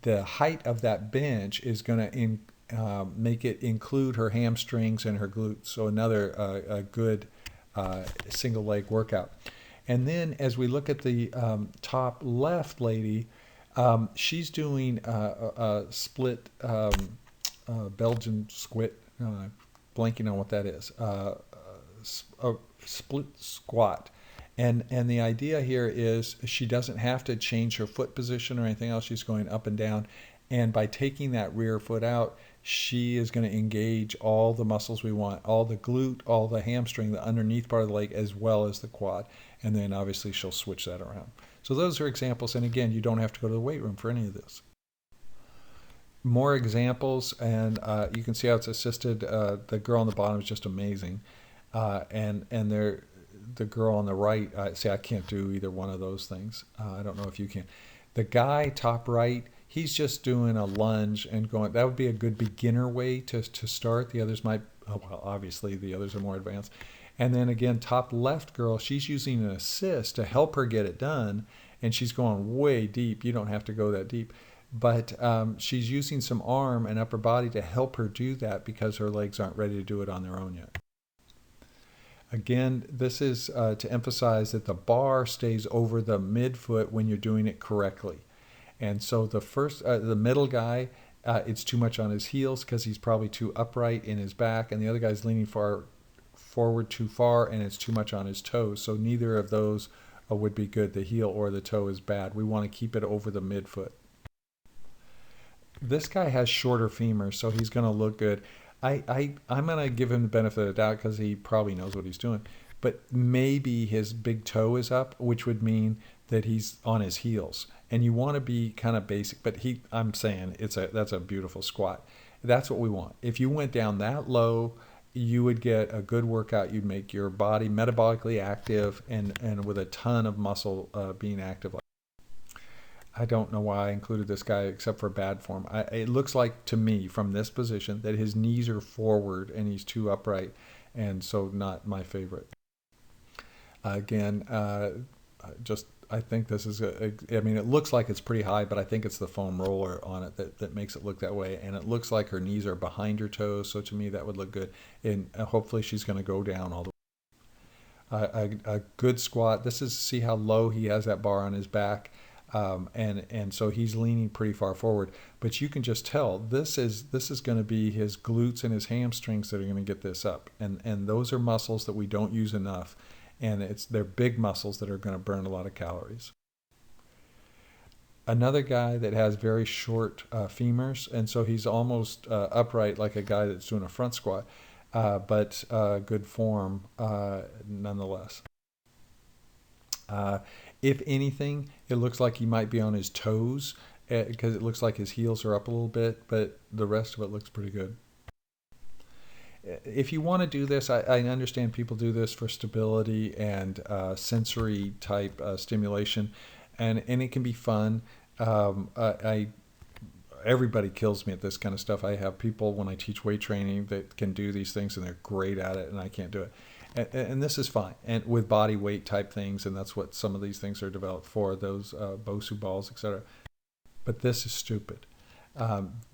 the height of that bench is going to make it include her hamstrings and her glutes. So another a good single leg workout. And then as we look at the top left lady, she's doing a split Belgian squat, blanking on what that is, a split squat. And the idea here is she doesn't have to change her foot position or anything else. She's going up and down. And by taking that rear foot out, she is going to engage all the muscles we want, all the glute, all the hamstring, the underneath part of the leg, as well as the quad. And then obviously she'll switch that around. So those are examples. And again, you don't have to go to the weight room for any of this. More examples, and you can see how it's assisted. The girl on the bottom is just amazing. And the girl on the right, see, I can't do either one of those things. I don't know if you can. The guy top right, he's just doing a lunge and going. That would be a good beginner way to start. The others might, well, obviously the others are more advanced. And then again, top left girl, she's using an assist to help her get it done, and she's going way deep. You don't have to go that deep. But she's using some arm and upper body to help her do that because her legs aren't ready to do it on their own yet. Again, this is to emphasize that the bar stays over the midfoot when you're doing it correctly. And so the middle guy, it's too much on his heels because he's probably too upright in his back, and the other guy's leaning forward too far, and it's too much on his toes. So neither of those would be good. The heel or the toe is bad. We want to keep it over the midfoot. This guy has shorter femurs, so he's going to look good. I'm going to give him the benefit of the doubt because he probably knows what he's doing. But maybe his big toe is up, which would mean that he's on his heels. And you want to be kind of basic, but I'm saying that's a beautiful squat. That's what we want. If you went down that low, you would get a good workout. You'd make your body metabolically active and with a ton of muscle being active. I don't know why I included this guy except for bad form. It looks like to me from this position that his knees are forward and he's too upright, and so not my favorite. Again, I think this is I mean, it looks like it's pretty high, but I think it's the foam roller on it that makes it look that way. And it looks like her knees are behind her toes, so to me that would look good. And hopefully she's going to go down all the way. A good squat. See how low he has that bar on his back. And so he's leaning pretty far forward, but you can just tell this is going to be his glutes and his hamstrings that are going to get this up, and those are muscles that we don't use enough, and they're big muscles that are going to burn a lot of calories. Another guy that has very short femurs, and so he's almost upright like a guy that's doing a front squat, but good form nonetheless. If anything, it looks like he might be on his toes because it looks like his heels are up a little bit, but the rest of it looks pretty good. If you want to do this, I understand people do this for stability and sensory type stimulation, and it can be fun. everybody kills me at this kind of stuff. I have people when I teach weight training that can do these things and they're great at it, and I can't do it. And this is fine. And with body weight type things, and that's what some of these things are developed for, those Bosu balls, etc. But this is stupid.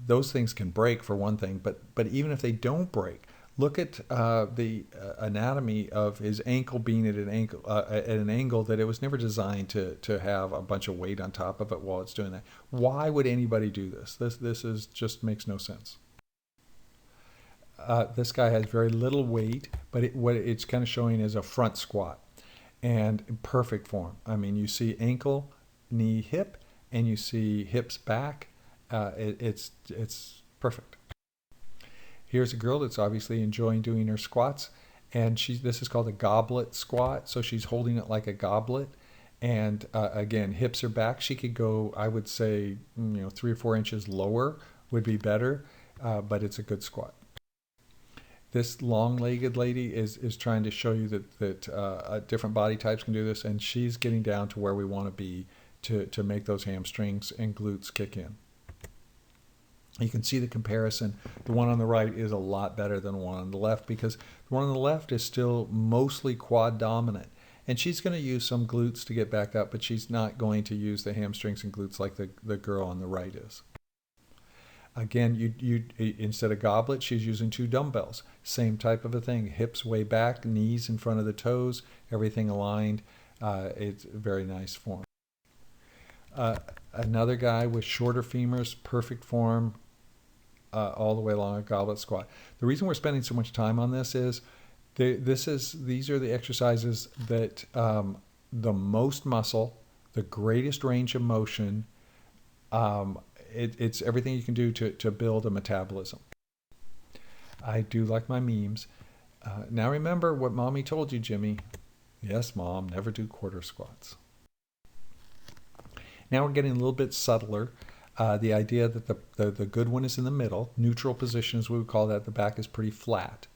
Those things can break for one thing, but even if they don't break, look at the anatomy of his ankle being at an angle that it was never designed to have a bunch of weight on top of it while it's doing that. Why would anybody do this? This is just makes no sense. This guy has very little weight, but what it's kind of showing is a front squat and in perfect form. I mean, you see ankle, knee, hip, and you see hips back. It's perfect. Here's a girl that's obviously enjoying doing her squats, and this is called a goblet squat. So she's holding it like a goblet, and again, hips are back. She could go, I would say, 3 or 4 inches lower would be better, but it's a good squat. This long-legged lady is trying to show you that different body types can do this, and she's getting down to where we want to be to make those hamstrings and glutes kick in. You can see the comparison. The one on the right is a lot better than the one on the left because the one on the left is still mostly quad dominant. And she's going to use some glutes to get back up, but she's not going to use the hamstrings and glutes like the girl on the right is. Again, you instead of goblet, she's using 2 dumbbells. Same type of a thing. Hips way back, knees in front of the toes, everything aligned. It's a very nice form. Another guy with shorter femurs, perfect form, all the way along a goblet squat. The reason we're spending so much time on this is these are the exercises that the most muscle, the greatest range of motion. It's everything you can do to build a metabolism. I do like my memes. Now remember what mommy told you, Jimmy. Yes, mom, never do quarter squats. Now we're getting a little bit subtler. The idea that the good one is in the middle. Neutral position, as we would call that. The back is pretty flat.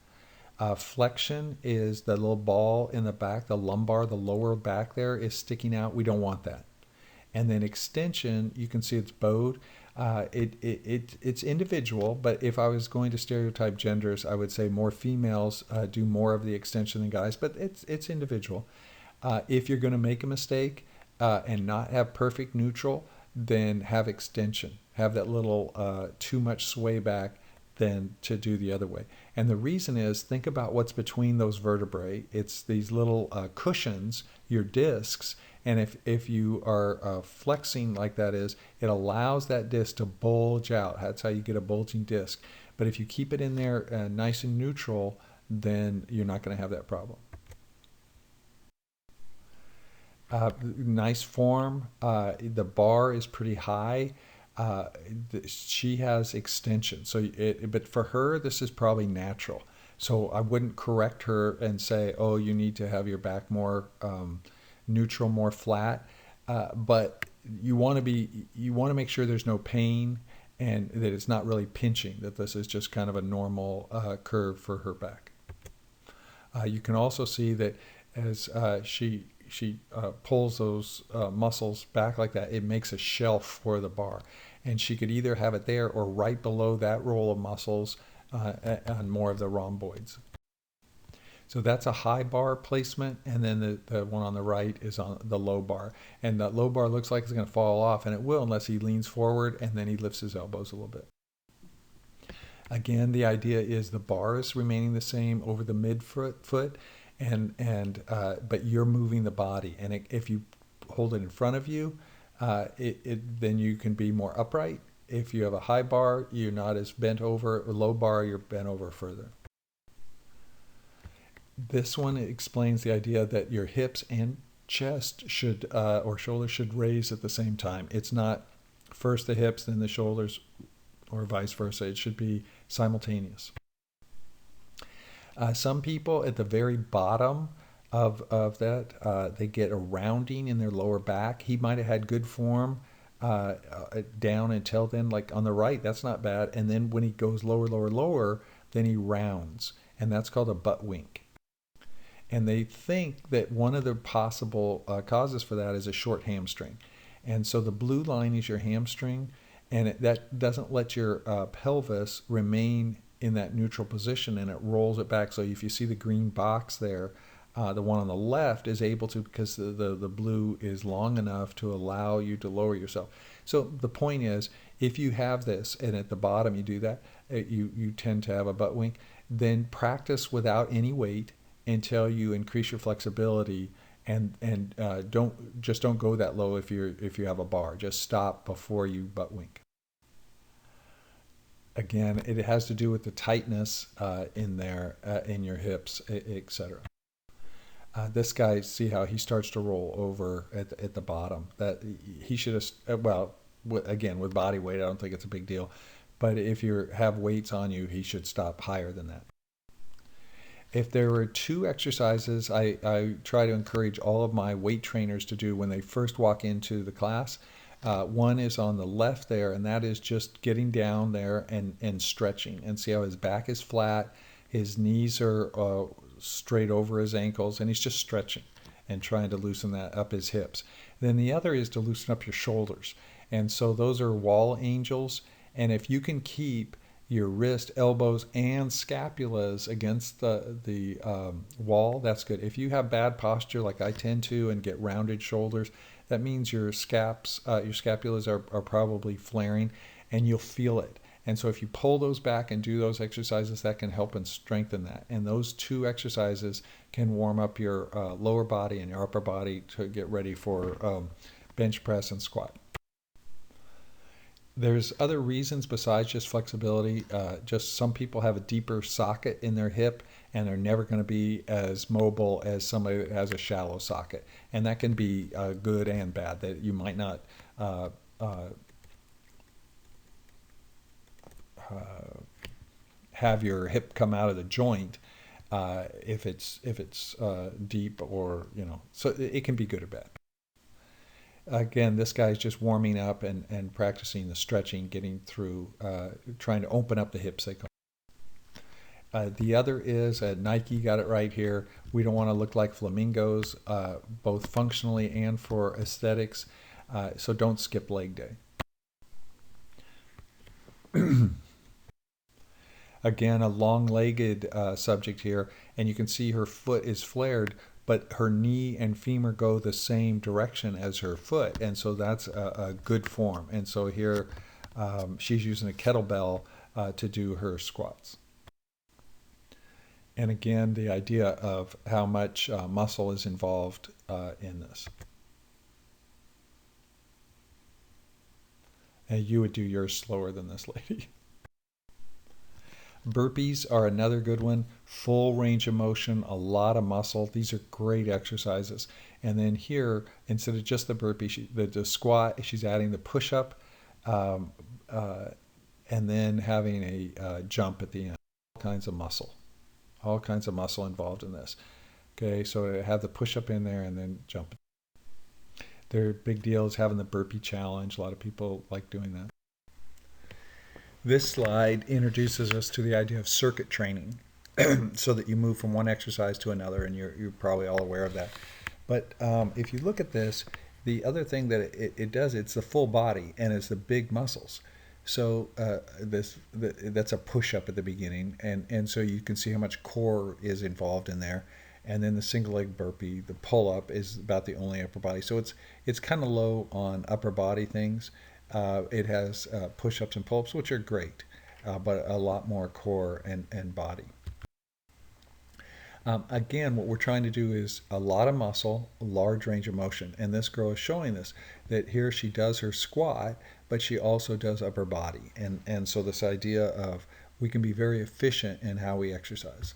Flexion is the little ball in the back, the lumbar, the lower back there is sticking out. We don't want that. And then extension, you can see it's bowed. It's individual, but if I was going to stereotype genders, I would say more females do more of the extension than guys, but it's individual. If you're going to make a mistake and not have perfect neutral, then have extension. Have that little too much sway back than to do the other way. And the reason is, think about what's between those vertebrae. It's these little cushions, your discs, and if you are flexing like that is, it allows that disc to bulge out. That's how you get a bulging disc. But if you keep it in there nice and neutral, then you're not going to have that problem. Nice form. The bar is pretty high. She has extension. But for her, this is probably natural. So I wouldn't correct her and say, oh, you need to have your back more neutral, more flat. But you want to make sure there's no pain and that it's not really pinching, that this is just kind of a normal curve for her back. You can also see that as she pulls those muscles back like that, it makes a shelf for the bar. And she could either have it there or right below that roll of muscles on more of the rhomboids. So that's a high bar placement, and then the one on the right is on the low bar. And that low bar looks like it's going to fall off, and it will unless he leans forward and then he lifts his elbows a little bit. Again, the idea is the bar is remaining the same over the midfoot, but you're moving the body. And if you hold it in front of you, then you can be more upright. If you have a high bar, you're not as bent over. A low bar, you're bent over further. This one explains the idea that your hips and chest should or shoulders should raise at the same time. It's not first the hips, then the shoulders, or vice versa. It should be simultaneous. Some people at the very bottom of that, they get a rounding in their lower back. He might have had good form down until then, like on the right, that's not bad. And then when he goes lower, then he rounds. And that's called a butt wink. And they think that one of the possible causes for that is a short hamstring. And so the blue line is your hamstring, and that doesn't let your pelvis remain in that neutral position, and it rolls it back. So if you see the green box there, the one on the left is able to, because the blue is long enough to allow you to lower yourself. So the point is, if you have this and at the bottom you do that, you tend to have a butt wink, then practice without any weight until you increase your flexibility, and don't go that low if you have a bar. Just stop before you butt wink. Again, it has to do with the tightness in there, in your hips, etc. This guy, see how he starts to roll over at the bottom. That he should have, well, again, with body weight, I don't think it's a big deal. But if you have weights on you, he should stop higher than that. If there were two exercises I try to encourage all of my weight trainers to do when they first walk into the class, one is on the left there, and that is just getting down there and stretching, and see how his back is flat, his knees are straight over his ankles, and he's just stretching and trying to loosen that up his hips. Then the other is to loosen up your shoulders. And so those are wall angels, and if you can keep your wrist, elbows, and scapulas against the wall, that's good. If you have bad posture, like I tend to, and get rounded shoulders, that means your scapulas are probably flaring, and you'll feel it. And so if you pull those back and do those exercises, that can help and strengthen that. And those two exercises can warm up your lower body and your upper body to get ready for bench press and squat. There's other reasons besides just flexibility. Just some people have a deeper socket in their hip, and they're never going to be as mobile as somebody that has a shallow socket. And that can be good and bad, that you might not have your hip come out of the joint if it's deep, or so it can be good or bad. Again, this guy's just warming up and practicing the stretching, getting through, trying to open up the hips, they call it. The other is Nike got it right here. We don't want to look like flamingos, both functionally and for aesthetics, so don't skip leg day. Again, a long-legged subject here, and you can see her foot is flared, but her knee and femur go the same direction as her foot, and so that's a good form. And so here she's using a kettlebell to do her squats. And again, the idea of how much muscle is involved in this. And you would do yours slower than this lady. Burpees are another good one. Full range of motion, a lot of muscle. These are great exercises. And then here, instead of just the burpee, the squat, she's adding the push-up, and then having a jump at the end. All kinds of muscle involved in this. Okay, so have the push-up in there and then jump. Their big deal is having the burpee challenge. A lot of people like doing that. This slide introduces us to the idea of circuit training, so that you move from one exercise to another, and you're probably all aware of that. But if you look at this, the other thing that it does, it's the full body, and it's the big muscles. So that's a push-up at the beginning, and so you can see how much core is involved in there. And then the single leg burpee, the pull-up, is about the only upper body. So it's kind of low on upper body things. It has push-ups and pull-ups, which are great, but a lot more core and body. Again, what we're trying to do is a lot of muscle, a large range of motion. And this girl is showing this, that here she does her squat, but she also does upper body. And so this idea of we can be very efficient in how we exercise.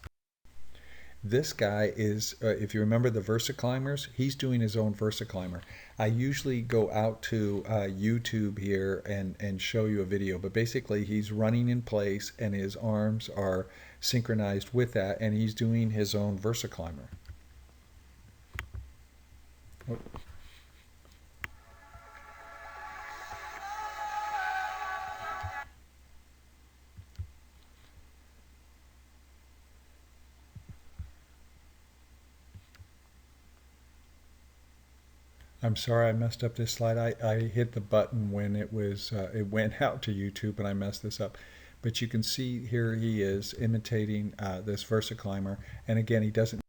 This guy is, if you remember the VersaClimbers, he's doing his own VersaClimber. I usually go out to YouTube here and show you a video, but basically he's running in place and his arms are synchronized with that, and he's doing his own VersaClimber. I'm sorry I messed up this slide. I hit the button when it went out to YouTube and I messed this up. But you can see here he is imitating this VersaClimber. And again, he doesn't.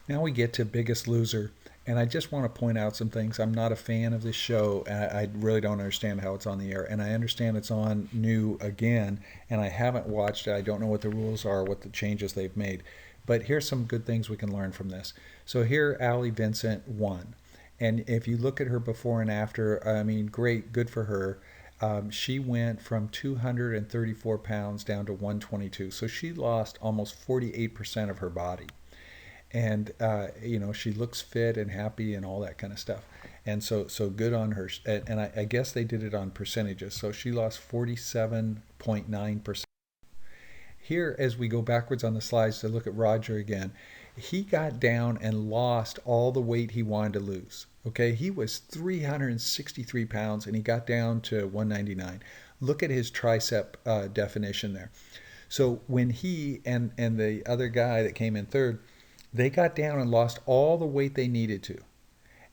Now we get to Biggest Loser. And I just want to point out some things. I'm not a fan of this show. And I really don't understand how it's on the air. And I understand it's on new again. And I haven't watched it. I don't know what the rules are, what the changes they've made. But here's some good things we can learn from this. So here, Allie Vincent won. And if you look at her before and after, I mean, great, good for her. She went from 234 pounds down to 122. So she lost almost 48% of her body. And, she looks fit and happy and all that kind of stuff. And so good on her. And I guess they did it on percentages. So she lost 47.9%. Here, as we go backwards on the slides to look at Roger again, he got down and lost all the weight he wanted to lose. Okay, he was 363 pounds and he got down to 199. Look at his tricep definition there. So when he and the other guy that came in third, they got down and lost all the weight they needed to.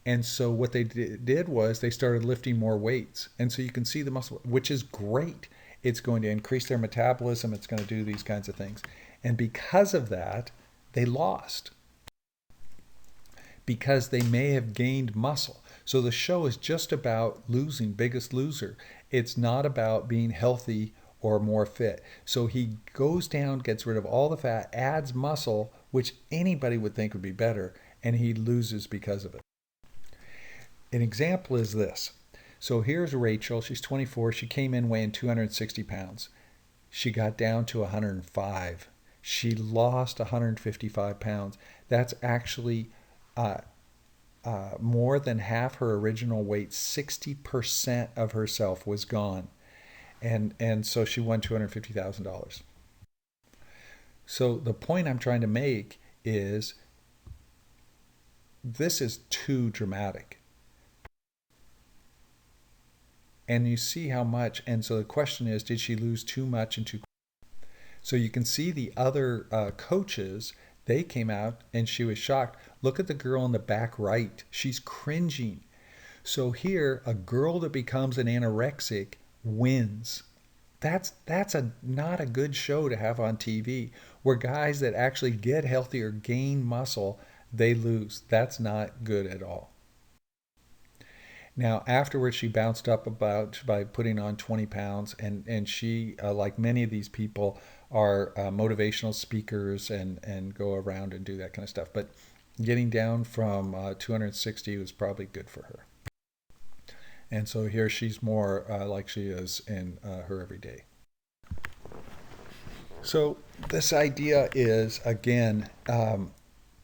And so what they did was they started lifting more weights. And so you can see the muscle, which is great. It's going to increase their metabolism. It's going to do these kinds of things. And because of that, they lost because they may have gained muscle. So the show is just about losing, Biggest Loser. It's not about being healthy or more fit. So he goes down, gets rid of all the fat, adds muscle, which anybody would think would be better, and he loses because of it. An example is this. So here's Rachel. She's 24. She came in weighing 260 pounds. She got down to 105. She lost 155 pounds. That's actually more than half her original weight. 60% of herself was gone. And so she won $250,000. So the point I'm trying to make is this is too dramatic. And you see how much, and so the question is, did she lose too much and too quick? So you can see the other coaches, they came out and she was shocked. Look at the girl in the back right. She's cringing. So here, a girl that becomes an anorexic wins. That's not a good show to have on TV, where guys that actually get healthy or gain muscle, they lose. That's not good at all. Now, afterwards, she bounced up about by putting on 20 pounds, and she, like many of these people, are motivational speakers and go around and do that kind of stuff. But getting down from 260 was probably good for her. And so here she's more like she is in her everyday. So this idea is, again,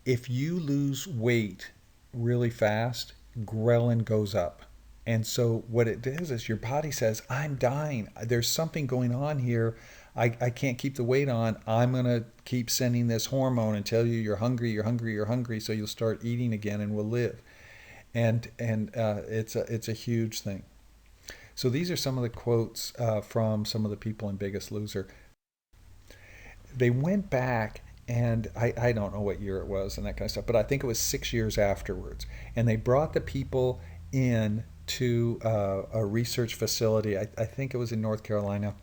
if you lose weight really fast, ghrelin goes up. And so what it does is your body says, I'm dying. There's something going on here. I can't keep the weight on. I'm going to keep sending this hormone and tell you you're hungry, you're hungry, you're hungry. So you'll start eating again and will live. And it's a huge thing. So these are some of the quotes from some of the people in Biggest Loser. They went back, and I don't know what year it was and that kind of stuff, but I think it was 6 years afterwards. And they brought the people in to a research facility. I think it was in North Carolina.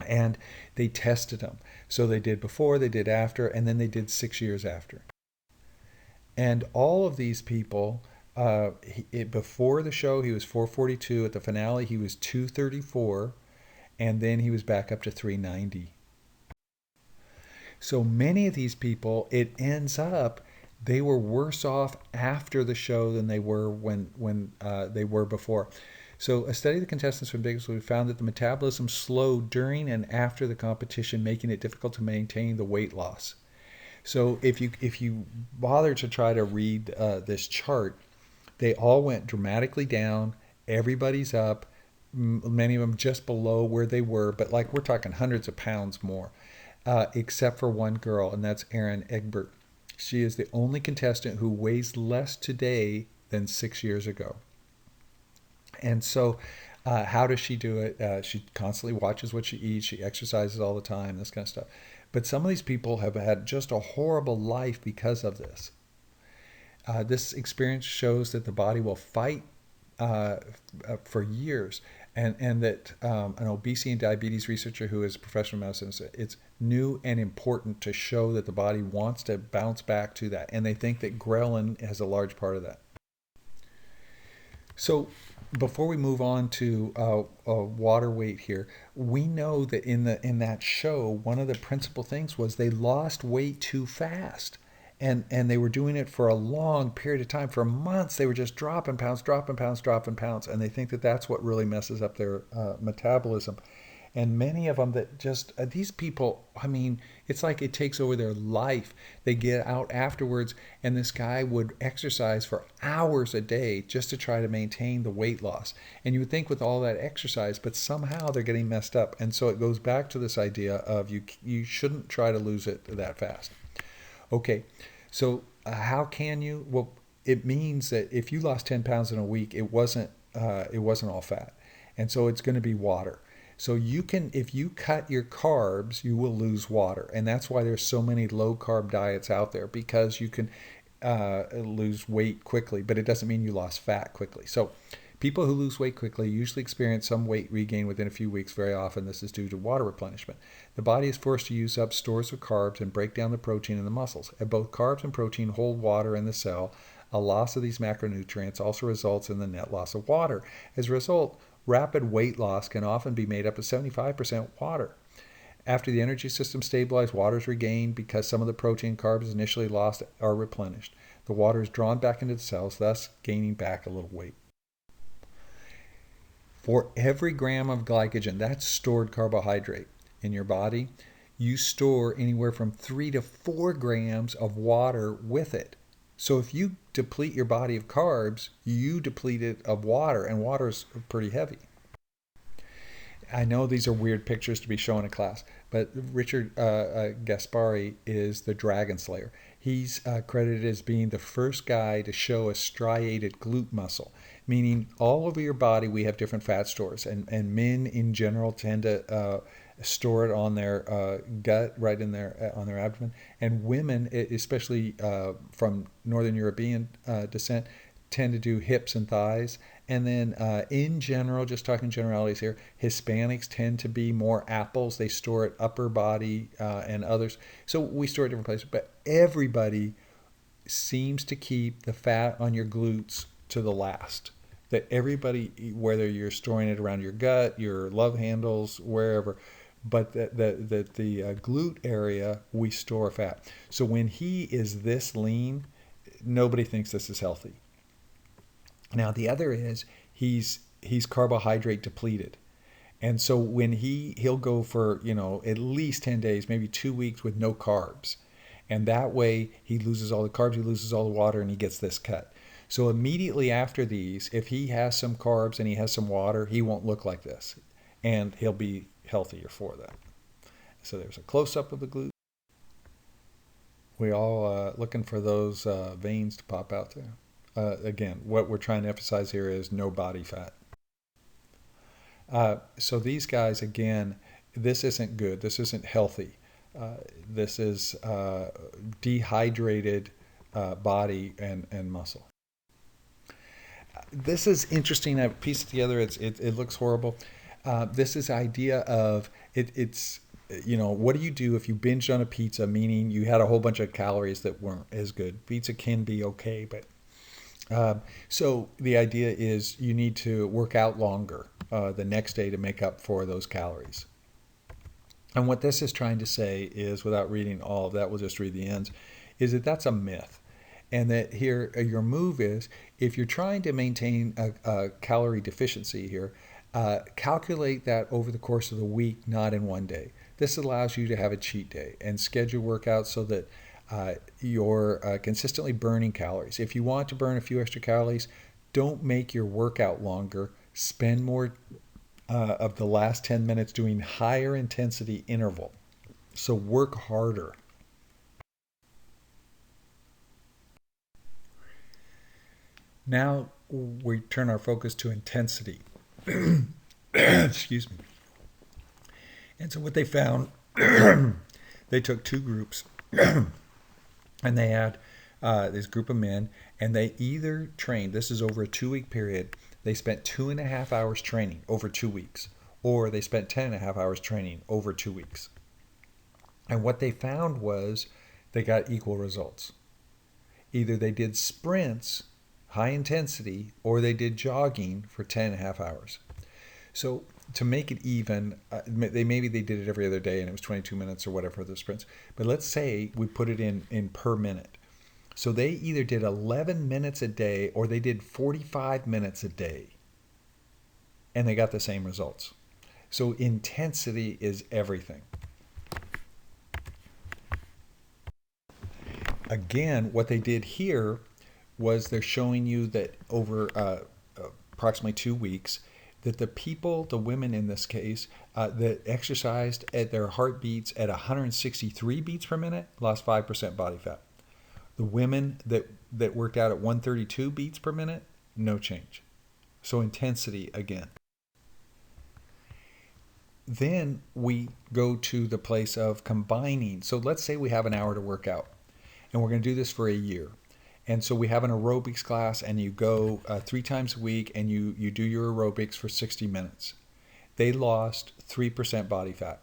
And they tested them. So they did before, they did after, and then they did 6 years after. And all of these people, before the show, he was 442. At the finale, he was 234. And then he was back up to 390. So many of these people, it ends up, they were worse off after the show than they were when they were before. So a study of the contestants from Biggest Loser found that the metabolism slowed during and after the competition, making it difficult to maintain the weight loss. So if you bother to try to read this chart, they all went dramatically down. Everybody's up. Many of them just below where they were, but like we're talking hundreds of pounds more, except for one girl, and that's Erin Egbert. She is the only contestant who weighs less today than 6 years ago. And so how does she do it? She constantly watches what she eats. She exercises all the time, this kind of stuff. But some of these people have had just a horrible life because of this. This experience shows that the body will fight uh, for years, and that an obesity and diabetes researcher who is a professional medicine said it's new and important to show that the body wants to bounce back to that, and they think that ghrelin has a large part of that. So before we move on to water weight here, we know that in that show, one of the principal things was they lost weight too fast. And they were doing it for a long period of time. For months, they were just dropping pounds, dropping pounds, dropping pounds. And they think that that's what really messes up their metabolism. And many of them that just, these people, I mean, it's like it takes over their life. They get out afterwards, and this guy would exercise for hours a day just to try to maintain the weight loss. And you would think with all that exercise, but somehow they're getting messed up. And so it goes back to this idea of you shouldn't try to lose it that fast. Okay, so how can you? Well, it means that if you lost 10 pounds in a week, it wasn't all fat, and so it's going to be water. So you can, if you cut your carbs, you will lose water, and that's why there's so many low carb diets out there, because you can lose weight quickly, but it doesn't mean you lost fat quickly. So people who lose weight quickly usually experience some weight regain within a few weeks. Very often this is due to water replenishment. The body is forced to use up stores of carbs and break down the protein in the muscles. And both carbs and protein hold water in the cell. A loss of these macronutrients also results in the net loss of water. As a result, rapid weight loss can often be made up of 75% water. After the energy system stabilizes, water is regained because some of the protein and carbs initially lost are replenished. The water is drawn back into the cells, thus gaining back a little weight. For every gram of glycogen, that's stored carbohydrate in your body, you store anywhere from 3 to 4 grams of water with it. So if you deplete your body of carbs, you deplete it of water, and water is pretty heavy. I know these are weird pictures to be shown in class, but Richard Gaspari is the Dragon Slayer. He's credited as being the first guy to show a striated glute muscle, meaning all over your body we have different fat stores, and men in general tend to store it on their gut, right in their on their abdomen, and women, especially from Northern European descent, tend to do hips and thighs. And then in general, just talking generalities here, Hispanics tend to be more apples. They store it upper body and others. So we store it different places. But everybody seems to keep the fat on your glutes to the last. That everybody, whether you're storing it around your gut, your love handles, wherever, but the glute area, we store fat. So when he is this lean, nobody thinks this is healthy. Now the other is he's carbohydrate depleted. And so when he'll go for, at least 10 days, maybe 2 weeks with no carbs. And that way he loses all the carbs, he loses all the water, and he gets this cut. So immediately after these, if he has some carbs and he has some water, he won't look like this. And he'll be healthier for that. So there's a close-up of the glute. We all looking for those veins to pop out there. Again, what we're trying to emphasize here is no body fat. So these guys, again, this isn't good. This isn't healthy. This is dehydrated body and muscle. This is interesting. I've pieced it together. It looks horrible. This is idea of it's what do you do if you binged on a pizza, meaning you had a whole bunch of calories that weren't as good. Pizza can be okay, but so the idea is you need to work out longer the next day to make up for those calories. And what this is trying to say is, without reading all of that, we'll just read the ends, is that that's a myth. And that here, your move is, if you're trying to maintain a calorie deficiency here, calculate that over the course of the week, not in one day. This allows you to have a cheat day and schedule workouts so that you're consistently burning calories. If you want to burn a few extra calories, don't make your workout longer. Spend more of the last 10 minutes doing higher intensity interval. So work harder. Now we turn our focus to intensity. Excuse me. And so what they found, they took two groups and they had this group of men, and they either trained, this is over a 2 week period, they spent 2.5 hours training over 2 weeks, or they spent 10.5 hours training over 2 weeks. And what they found was they got equal results. Either they did sprints, high intensity, or they did jogging for 10.5 hours. So to make it even, maybe they did it every other day and it was 22 minutes or whatever for the sprints. But let's say we put it in per minute. So they either did 11 minutes a day or they did 45 minutes a day. And they got the same results. So intensity is everything. Again, what they did here was they're showing you that over approximately 2 weeks, that the people, the women in this case, that exercised at their heartbeats at 163 beats per minute lost 5% body fat. The women that worked out at 132 beats per minute, no change. So intensity again. Then we go to the place of combining. So let's say we have an hour to work out, and we're going to do this for a year. And so we have an aerobics class, and you go 3 times a week, and you do your aerobics for 60 minutes. They lost 3% body fat.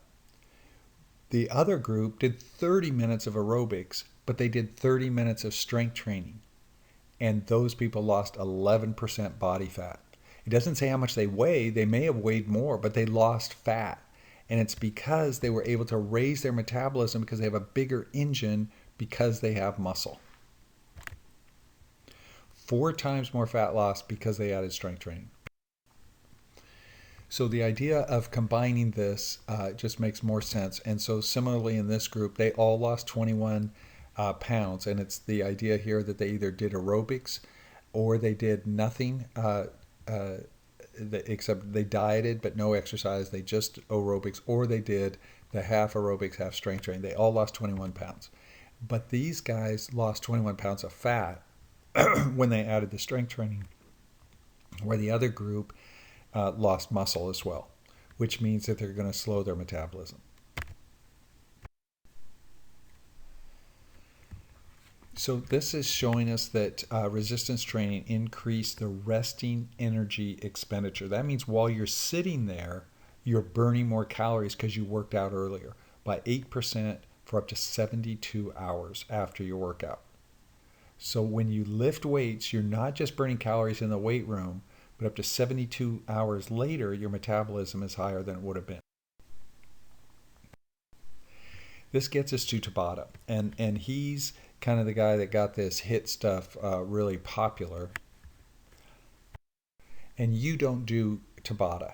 The other group did 30 minutes of aerobics, but they did 30 minutes of strength training. And those people lost 11% body fat. It doesn't say how much they weigh. They may have weighed more, but they lost fat. And it's because they were able to raise their metabolism because they have a bigger engine because they have muscle. 4 times more fat loss because they added strength training. So the idea of combining this just makes more sense. And so similarly in this group, they all lost 21 pounds. And it's the idea here that they either did aerobics or they did nothing except they dieted but no exercise. They just aerobics, or they did the half aerobics, half strength training. They all lost 21 pounds. But these guys lost 21 pounds of fat when they added the strength training, where the other group lost muscle as well, which means that they're going to slow their metabolism. So this is showing us that resistance training increased the resting energy expenditure. That means while you're sitting there, you're burning more calories because you worked out earlier by 8% for up to 72 hours after your workout. So when you lift weights, you're not just burning calories in the weight room, but up to 72 hours later, your metabolism is higher than it would have been. This gets us to Tabata, and he's kind of the guy that got this HIIT stuff really popular. And you don't do Tabata.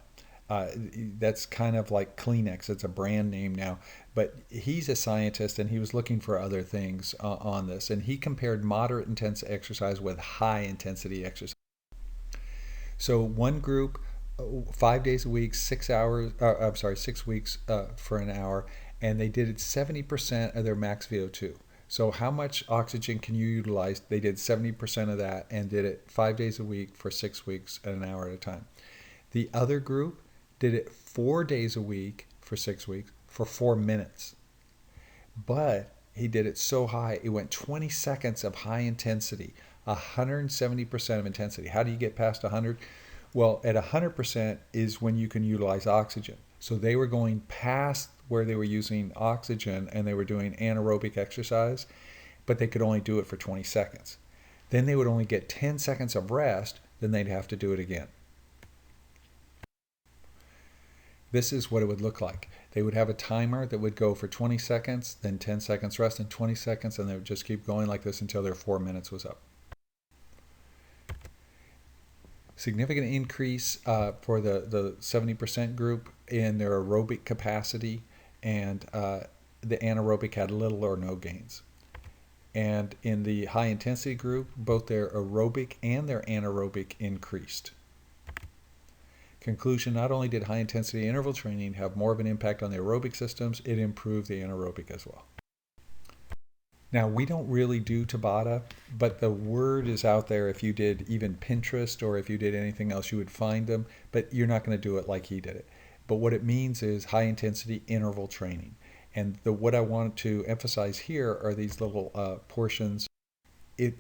That's kind of like Kleenex. It's a brand name now. But he's a scientist, and he was looking for other things on this. And he compared moderate intense exercise with high intensity exercise. So one group, 5 days a week, 6 hours. 6 weeks for an hour, and they did it 70% of their max VO2. So how much oxygen can you utilize? They did 70% of that and did it 5 days a week for 6 weeks at an hour at a time. The other group did it 4 days a week for 6 weeks for 4 minutes. But he did it so high, it went 20 seconds of high intensity, 170% of intensity. How do you get past 100? Well, at 100% is when you can utilize oxygen. So they were going past where they were using oxygen and they were doing anaerobic exercise, but they could only do it for 20 seconds. Then they would only get 10 seconds of rest, then they'd have to do it again. This is what it would look like. They would have a timer that would go for 20 seconds, then 10 seconds rest, and 20 seconds, and they would just keep going like this until their 4 minutes was up. Significant increase for the 70% group in their aerobic capacity, and the anaerobic had little or no gains. And in the high intensity group, both their aerobic and their anaerobic increased. Conclusion, not only did high intensity interval training have more of an impact on the aerobic systems, it improved the anaerobic as well. Now, we don't really do Tabata, but the word is out there. If you did even Pinterest or if you did anything else, you would find them, but you're not going to do it like he did it. But what it means is high intensity interval training. And what I want to emphasize here are these little portions. it,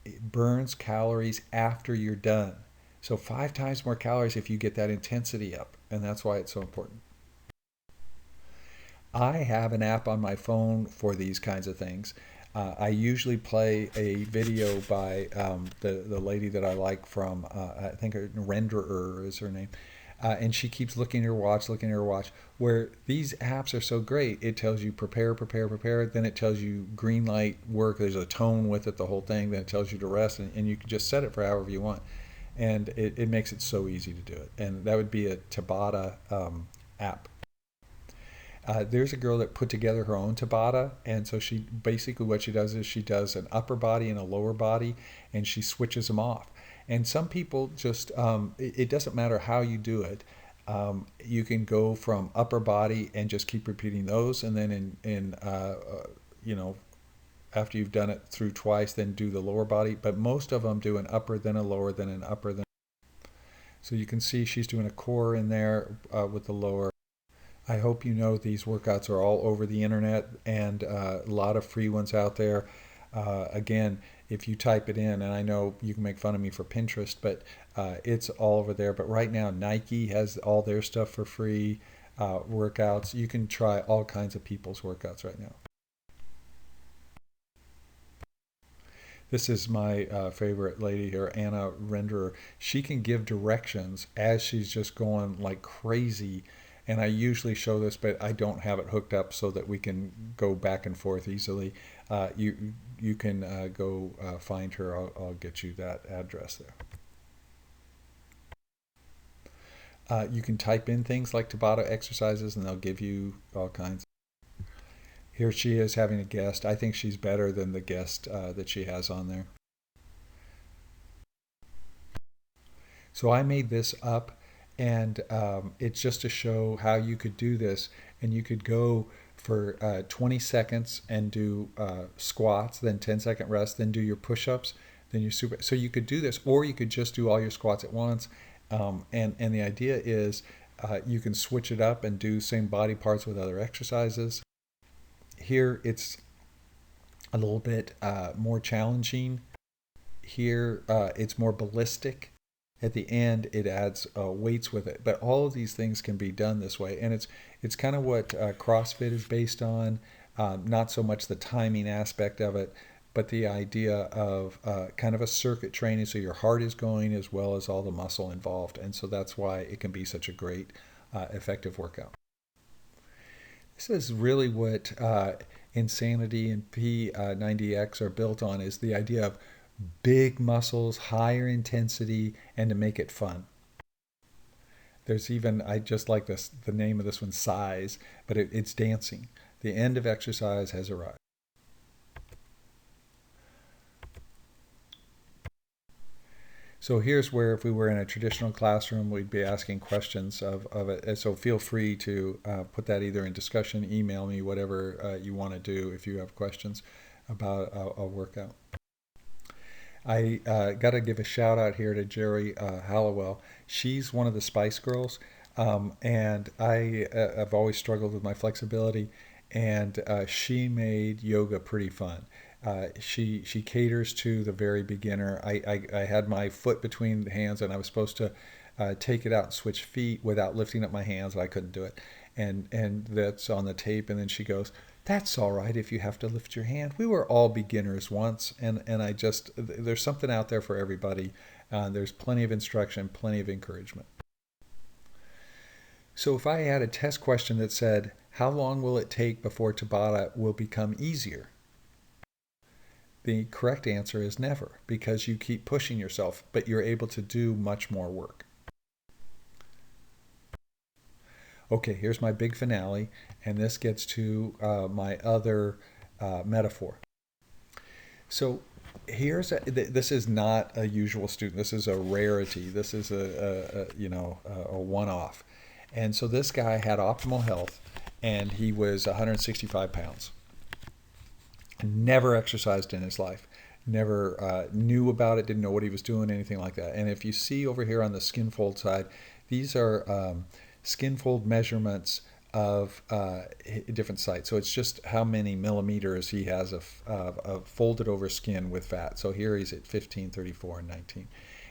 it burns calories after you're done. So 5 times more calories if you get that intensity up. And that's why it's so important. I have an app on my phone for these kinds of things. I usually play a video by the lady that I like from, I think Renderer is her name. And she keeps looking at her watch, looking at her watch. Where these apps are so great, it tells you prepare, prepare, prepare. Then it tells you green light work. There's a tone with it, the whole thing. Then it tells you to rest, and you can just set it for however you want. And it makes it so easy to do it. And that would be a Tabata app. There's a girl that put together her own Tabata, and so she basically what she does is she does an upper body and a lower body, and she switches them off. And some people just it doesn't matter how you do it. You can go from upper body and just keep repeating those, and then you know after you've done it through twice, then do the lower body. But most of them do an upper, then a lower, then an upper, then. So you can see she's doing a core in there with the lower. I hope you know these workouts are all over the internet and a lot of free ones out there. Again, if you type it in, and I know you can make fun of me for Pinterest, but it's all over there. But right now, Nike has all their stuff for free workouts. You can try all kinds of people's workouts right now. This is my favorite lady here, Anna Renderer. She can give directions as she's just going like crazy. And I usually show this, but I don't have it hooked up so that we can go back and forth easily. You can go find her. I'll get you that address there. You can type in things like Tabata exercises, and they'll give you all kinds. Here she is having a guest. I think she's better than the guest that she has on there. So I made this up, and it's just to show how you could do this. And you could go for 20 seconds and do squats, then 10-second rest, then do your push-ups, then your super. So you could do this, or you could just do all your squats at once. And the idea is you can switch it up and do same body parts with other exercises. Here it's a little bit more challenging. Here it's more ballistic. At the end, it adds weights with it. But all of these things can be done this way, and it's kind of what CrossFit is based on. Not so much the timing aspect of it, but the idea of kind of a circuit training, so your heart is going as well as all the muscle involved, and so that's why it can be such a great, effective workout. This is really what Insanity and P90X are built on, is the idea of big muscles, higher intensity, and to make it fun. There's even, I just like this, the name of this one, Size, but it's dancing. The end of exercise has arrived. So here's where if we were in a traditional classroom, we'd be asking questions of it. And so feel free to put that either in discussion, email me, whatever you want to do if you have questions about a workout. I got to give a shout out here to Jerry Hallowell. She's one of the Spice Girls, and I've always struggled with my flexibility, and she made yoga pretty fun. She caters to the very beginner. I had my foot between the hands, and I was supposed to take it out and switch feet without lifting up my hands. I couldn't do it, and that's on the tape. And then she goes, "That's all right if you have to lift your hand. We were all beginners once," and I just, there's something out there for everybody. There's plenty of instruction, plenty of encouragement. So if I had a test question that said, "How long will it take before Tabata will become easier?" The correct answer is never, because you keep pushing yourself, but you're able to do much more work. Okay, here's my big finale, and this gets to my other metaphor. So this is not a usual student. This is a rarity. This is a one-off. And so this guy had optimal health, and he was 165 pounds. Never exercised in his life, never knew about it, didn't know what he was doing, anything like that. And if you see over here on the skin fold side, these are skin fold measurements of different sites. So it's just how many millimeters he has of folded over skin with fat. So here he's at 15, 34, and 19.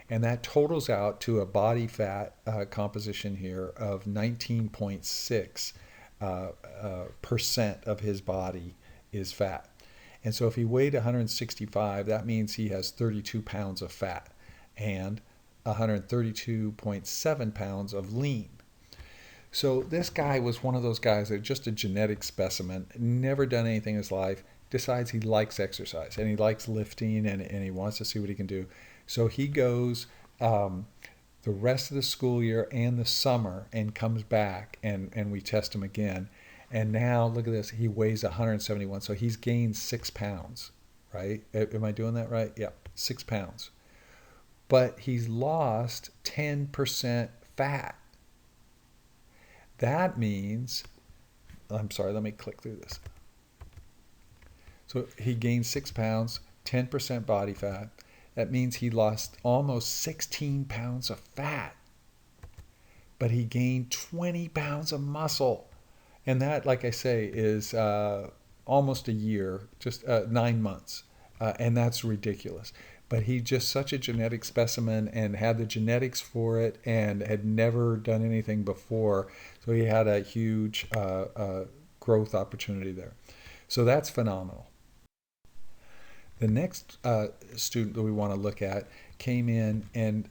And that totals out to a body fat composition here of 19.6 percent of his body is fat. And so if he weighed 165, that means he has 32 pounds of fat and 132.7 pounds of lean. So this guy was one of those guys that just a genetic specimen, never done anything in his life, decides he likes exercise and he likes lifting and he wants to see what he can do. So he goes the rest of the school year and the summer and comes back and we test him again. And now look at this, he weighs 171. So he's gained 6 pounds, right? Am I doing that right? Yeah, 6 pounds. But he's lost 10% fat. That means, I'm sorry, let me click through this. So he gained 6 pounds, 10% body fat. That means he lost almost 16 pounds of fat. But he gained 20 pounds of muscle. And that, like I say, is almost a year, just 9 months. And that's ridiculous. But he's just such a genetic specimen and had the genetics for it and had never done anything before. So he had a huge growth opportunity there. So that's phenomenal. The next student that we want to look at came in and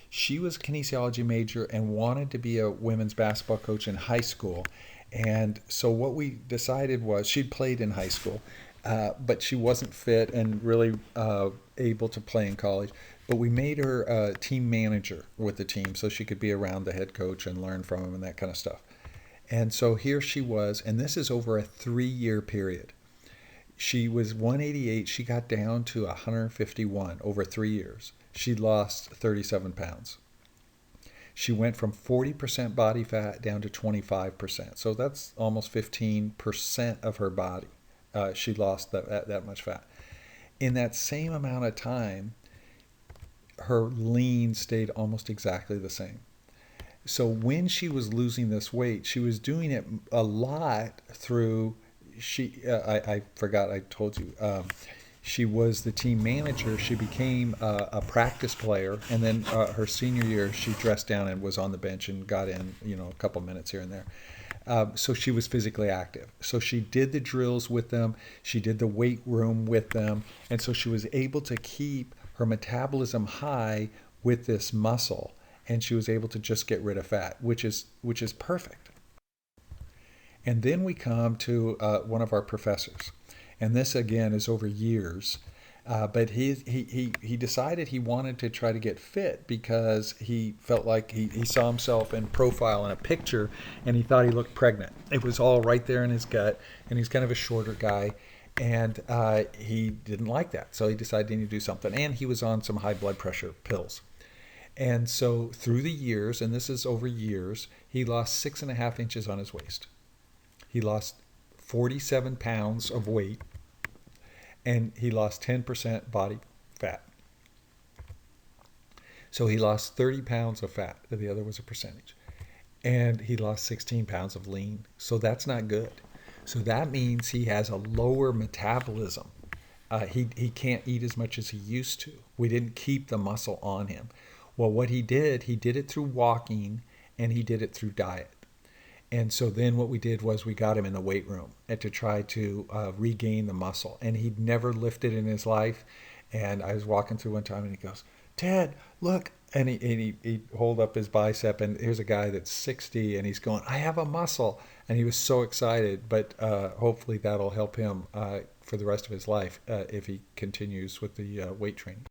she was a kinesiology major and wanted to be a women's basketball coach in high school. And so what we decided was she'd played in high school, but she wasn't fit and really able to play in college. But we made her a team manager with the team so she could be around the head coach and learn from him and that kind of stuff. And so here she was, and this is over a 3-year period. She was 188. She got down to 151 over 3 years. She lost 37 pounds. She went from 40% body fat down to 25%. So that's almost 15% of her body. She lost that much fat. In that same amount of time, her lean stayed almost exactly the same. So when she was losing this weight, she was doing it a lot through, I forgot I told you, she was the team manager. She became a practice player, and then her senior year, she dressed down and was on the bench and got in, a couple minutes here and there. So she was physically active. So she did the drills with them. She did the weight room with them, and so she was able to keep her metabolism high with this muscle, and she was able to just get rid of fat, which is perfect. And then we come to one of our professors. And this, again, is over years. But he decided he wanted to try to get fit because he felt like he saw himself in profile in a picture and he thought he looked pregnant. It was all right there in his gut, and he's kind of a shorter guy. And he didn't like that. So he decided he needed to do something. And he was on some high blood pressure pills. And so through the years, and this is over years, he lost 6.5 inches on his waist. He lost 47 pounds of weight, and he lost 10% body fat. So he lost 30 pounds of fat. The other was a percentage. And he lost 16 pounds of lean. So that's not good. So that means he has a lower metabolism. He can't eat as much as he used to. We didn't keep the muscle on him. Well, what he did it through walking, and he did it through diet. And so then what we did was we got him in the weight room and to try to regain the muscle. And he'd never lifted in his life. And I was walking through one time and he goes, "Ted, look." And he hold up his bicep, and here's a guy that's 60 and he's going, "I have a muscle." And he was so excited, but hopefully that'll help him for the rest of his life if he continues with the weight training.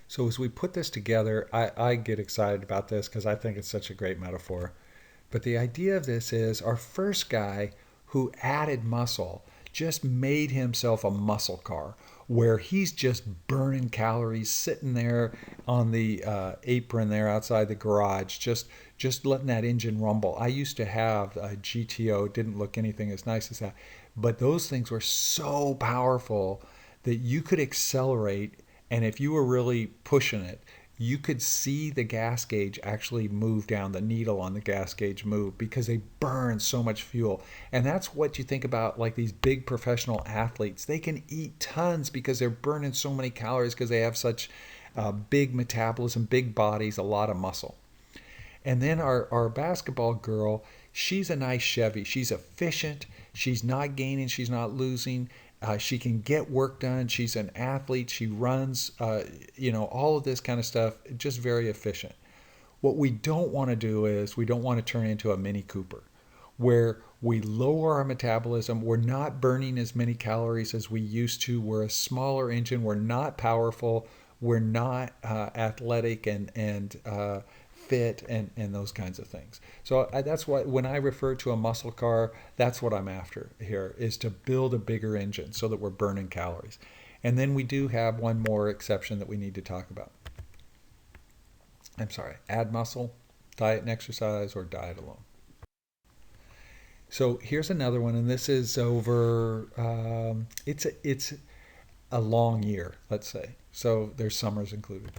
So as we put this together, I get excited about this because I think it's such a great metaphor. But the idea of this is our first guy who added muscle just made himself a muscle car where he's just burning calories, sitting there on the apron there outside the garage, just letting that engine rumble. I used to have a GTO, didn't look anything as nice as that, but those things were so powerful that you could accelerate, and if you were really pushing it, you could see the gas gauge actually move down, the needle on the gas gauge move, because they burn so much fuel. And that's what you think about, like these big professional athletes. They can eat tons because they're burning so many calories because they have such big metabolism, big bodies, a lot of muscle. And then our basketball girl, she's a nice Chevy. She's efficient. She's not gaining. She's not losing. She can get work done. She's an athlete. She runs, all of this kind of stuff, just very efficient. What we don't want to do is we don't want to turn into a Mini Cooper where we lower our metabolism. We're not burning as many calories as we used to. We're a smaller engine. We're not powerful. We're not athletic and fit and those kinds of things. So that's why when I refer to a muscle car, that's what I'm after here, is to build a bigger engine so that we're burning calories. And then we do have one more exception that we need to talk about. I'm sorry, add muscle, diet and exercise, or diet alone. So here's another one, and this is over. It's a long year, let's say. So there's summers included.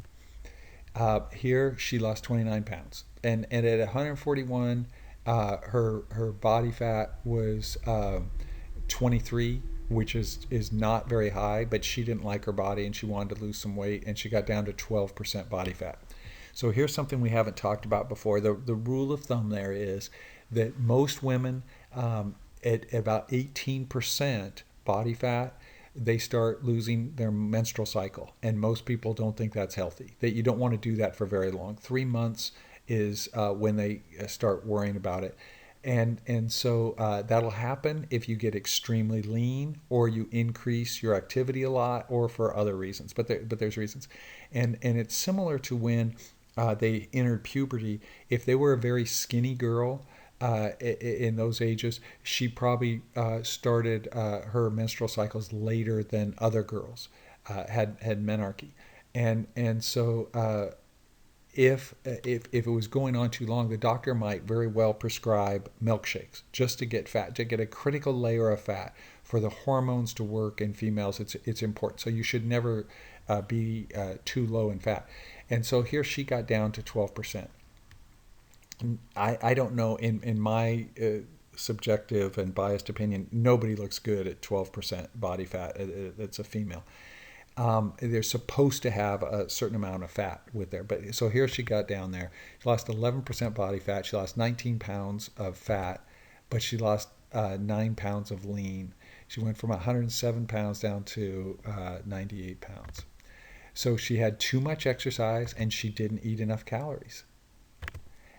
Here she lost 29 pounds, and at 141, her body fat was 23, which is not very high, but she didn't like her body and she wanted to lose some weight, and she got down to 12% body fat. So here's something we haven't talked about before. The rule of thumb there is that most women, at about 18% body fat, they start losing their menstrual cycle. And most people don't think that's healthy, that you don't want to do that for very long. 3 months is when they start worrying about it. And so that'll happen if you get extremely lean, or you increase your activity a lot, or for other reasons. But there's reasons. And it's similar to when they entered puberty. If they were a very skinny girl, in those ages, she probably started her menstrual cycles later than other girls had menarche, and so if it was going on too long, the doctor might very well prescribe milkshakes just to get fat, to get a critical layer of fat for the hormones to work in females. It's important. So you should never be too low in fat. And so here she got down to 12%. I don't know, in my subjective and biased opinion, nobody looks good at 12% body fat. It's a female. They're supposed to have a certain amount of fat with there. But so here she got down there. She lost 11% body fat. She lost 19 pounds of fat, but she lost 9 pounds of lean. She went from 107 pounds down to 98 pounds. So she had too much exercise and she didn't eat enough calories.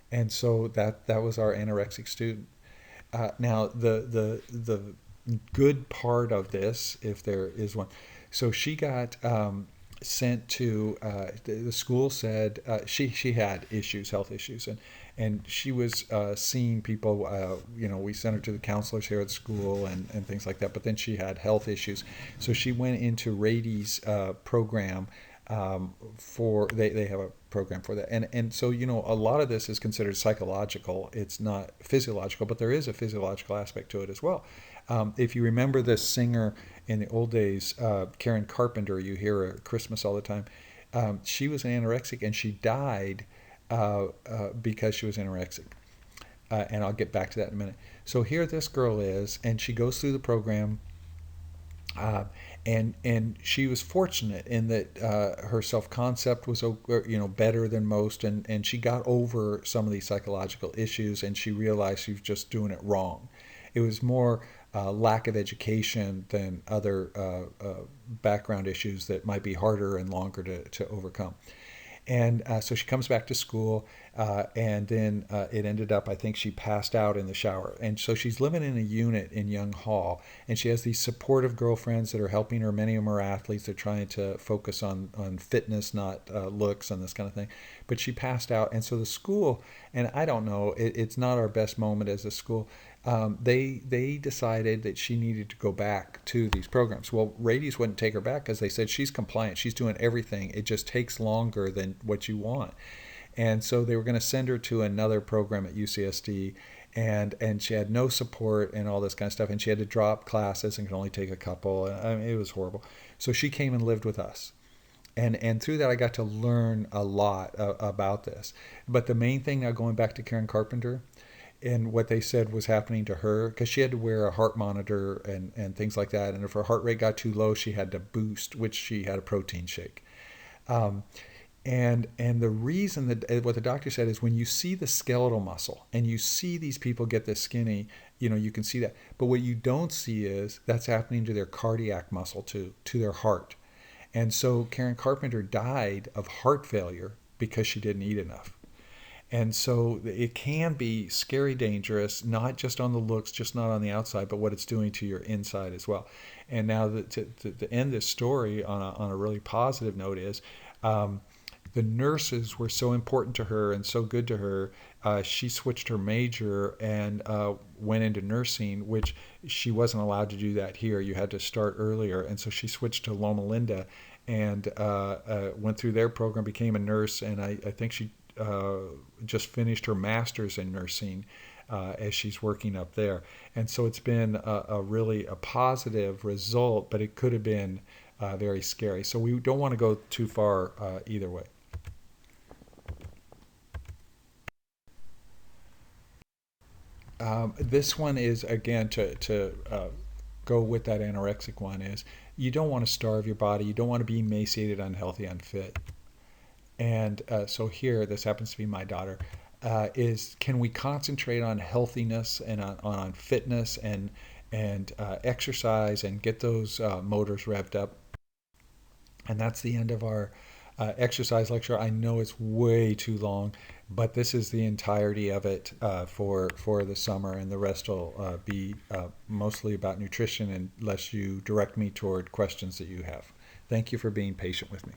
And so that was our anorexic student. Now the good part of this, if there is one, so she got sent to the school. Said she had issues, health issues, and she was seeing people. We sent her to the counselors here at school and things like that. But then she had health issues, so she went into Rady's program. For they have a program for that, and so a lot of this is considered psychological. It's not physiological, but there is a physiological aspect to it as well. If you remember this singer in the old days, Karen Carpenter, you hear her at Christmas all the time. She was an anorexic, and she died because she was anorexic. And I'll get back to that in a minute. So here this girl is, and she goes through the program. And she was fortunate in that her self concept was better than most, and she got over some of these psychological issues, and she realized she was just doing it wrong. It was more lack of education than other background issues that might be harder and longer to overcome. And so she comes back to school, and then it ended up, I think she passed out in the shower. And so she's living in a unit in Young Hall, and she has these supportive girlfriends that are helping her. Many of them are athletes. They're trying to focus on fitness, not looks and this kind of thing. But she passed out, and so the school, and I don't know, it's not our best moment as a school. They decided that she needed to go back to these programs. Well, Rady's wouldn't take her back because they said she's compliant. She's doing everything. It just takes longer than what you want. And so they were going to send her to another program at UCSD, and she had no support and all this kind of stuff. And she had to drop classes and could only take a couple. I mean, it was horrible. So she came and lived with us. and through that I got to learn a lot about this. But the main thing, now going back to Karen Carpenter and what they said was happening to her, because she had to wear a heart monitor and things like that, and if her heart rate got too low she had to boost, which she had a protein shake. um, and the reason that what the doctor said is when you see the skeletal muscle and you see these people get this skinny, you can see that. But what you don't see is that's happening to their cardiac muscle too, to their heart. And so Karen Carpenter died of heart failure because she didn't eat enough. And so it can be scary dangerous, not just on the looks, just not on the outside, but what it's doing to your inside as well. And now to end this story on a really positive note is, the nurses were so important to her and so good to her. She switched her major and went into nursing, which she wasn't allowed to do that here. You had to start earlier. And so she switched to Loma Linda and went through their program, became a nurse. And I think she just finished her master's in nursing as she's working up there. And so it's been a really a positive result, but it could have been very scary. So we don't want to go too far either way. This one is again to go with that anorexic one is you don't want to starve your body. You don't want to be emaciated, unhealthy, unfit. And so here, this happens to be my daughter. Is can we concentrate on healthiness and on fitness and exercise and get those motors revved up? And that's the end of our exercise lecture. I know it's way too long, but this is the entirety of it for the summer, and the rest will be mostly about nutrition unless you direct me toward questions that you have. Thank you for being patient with me.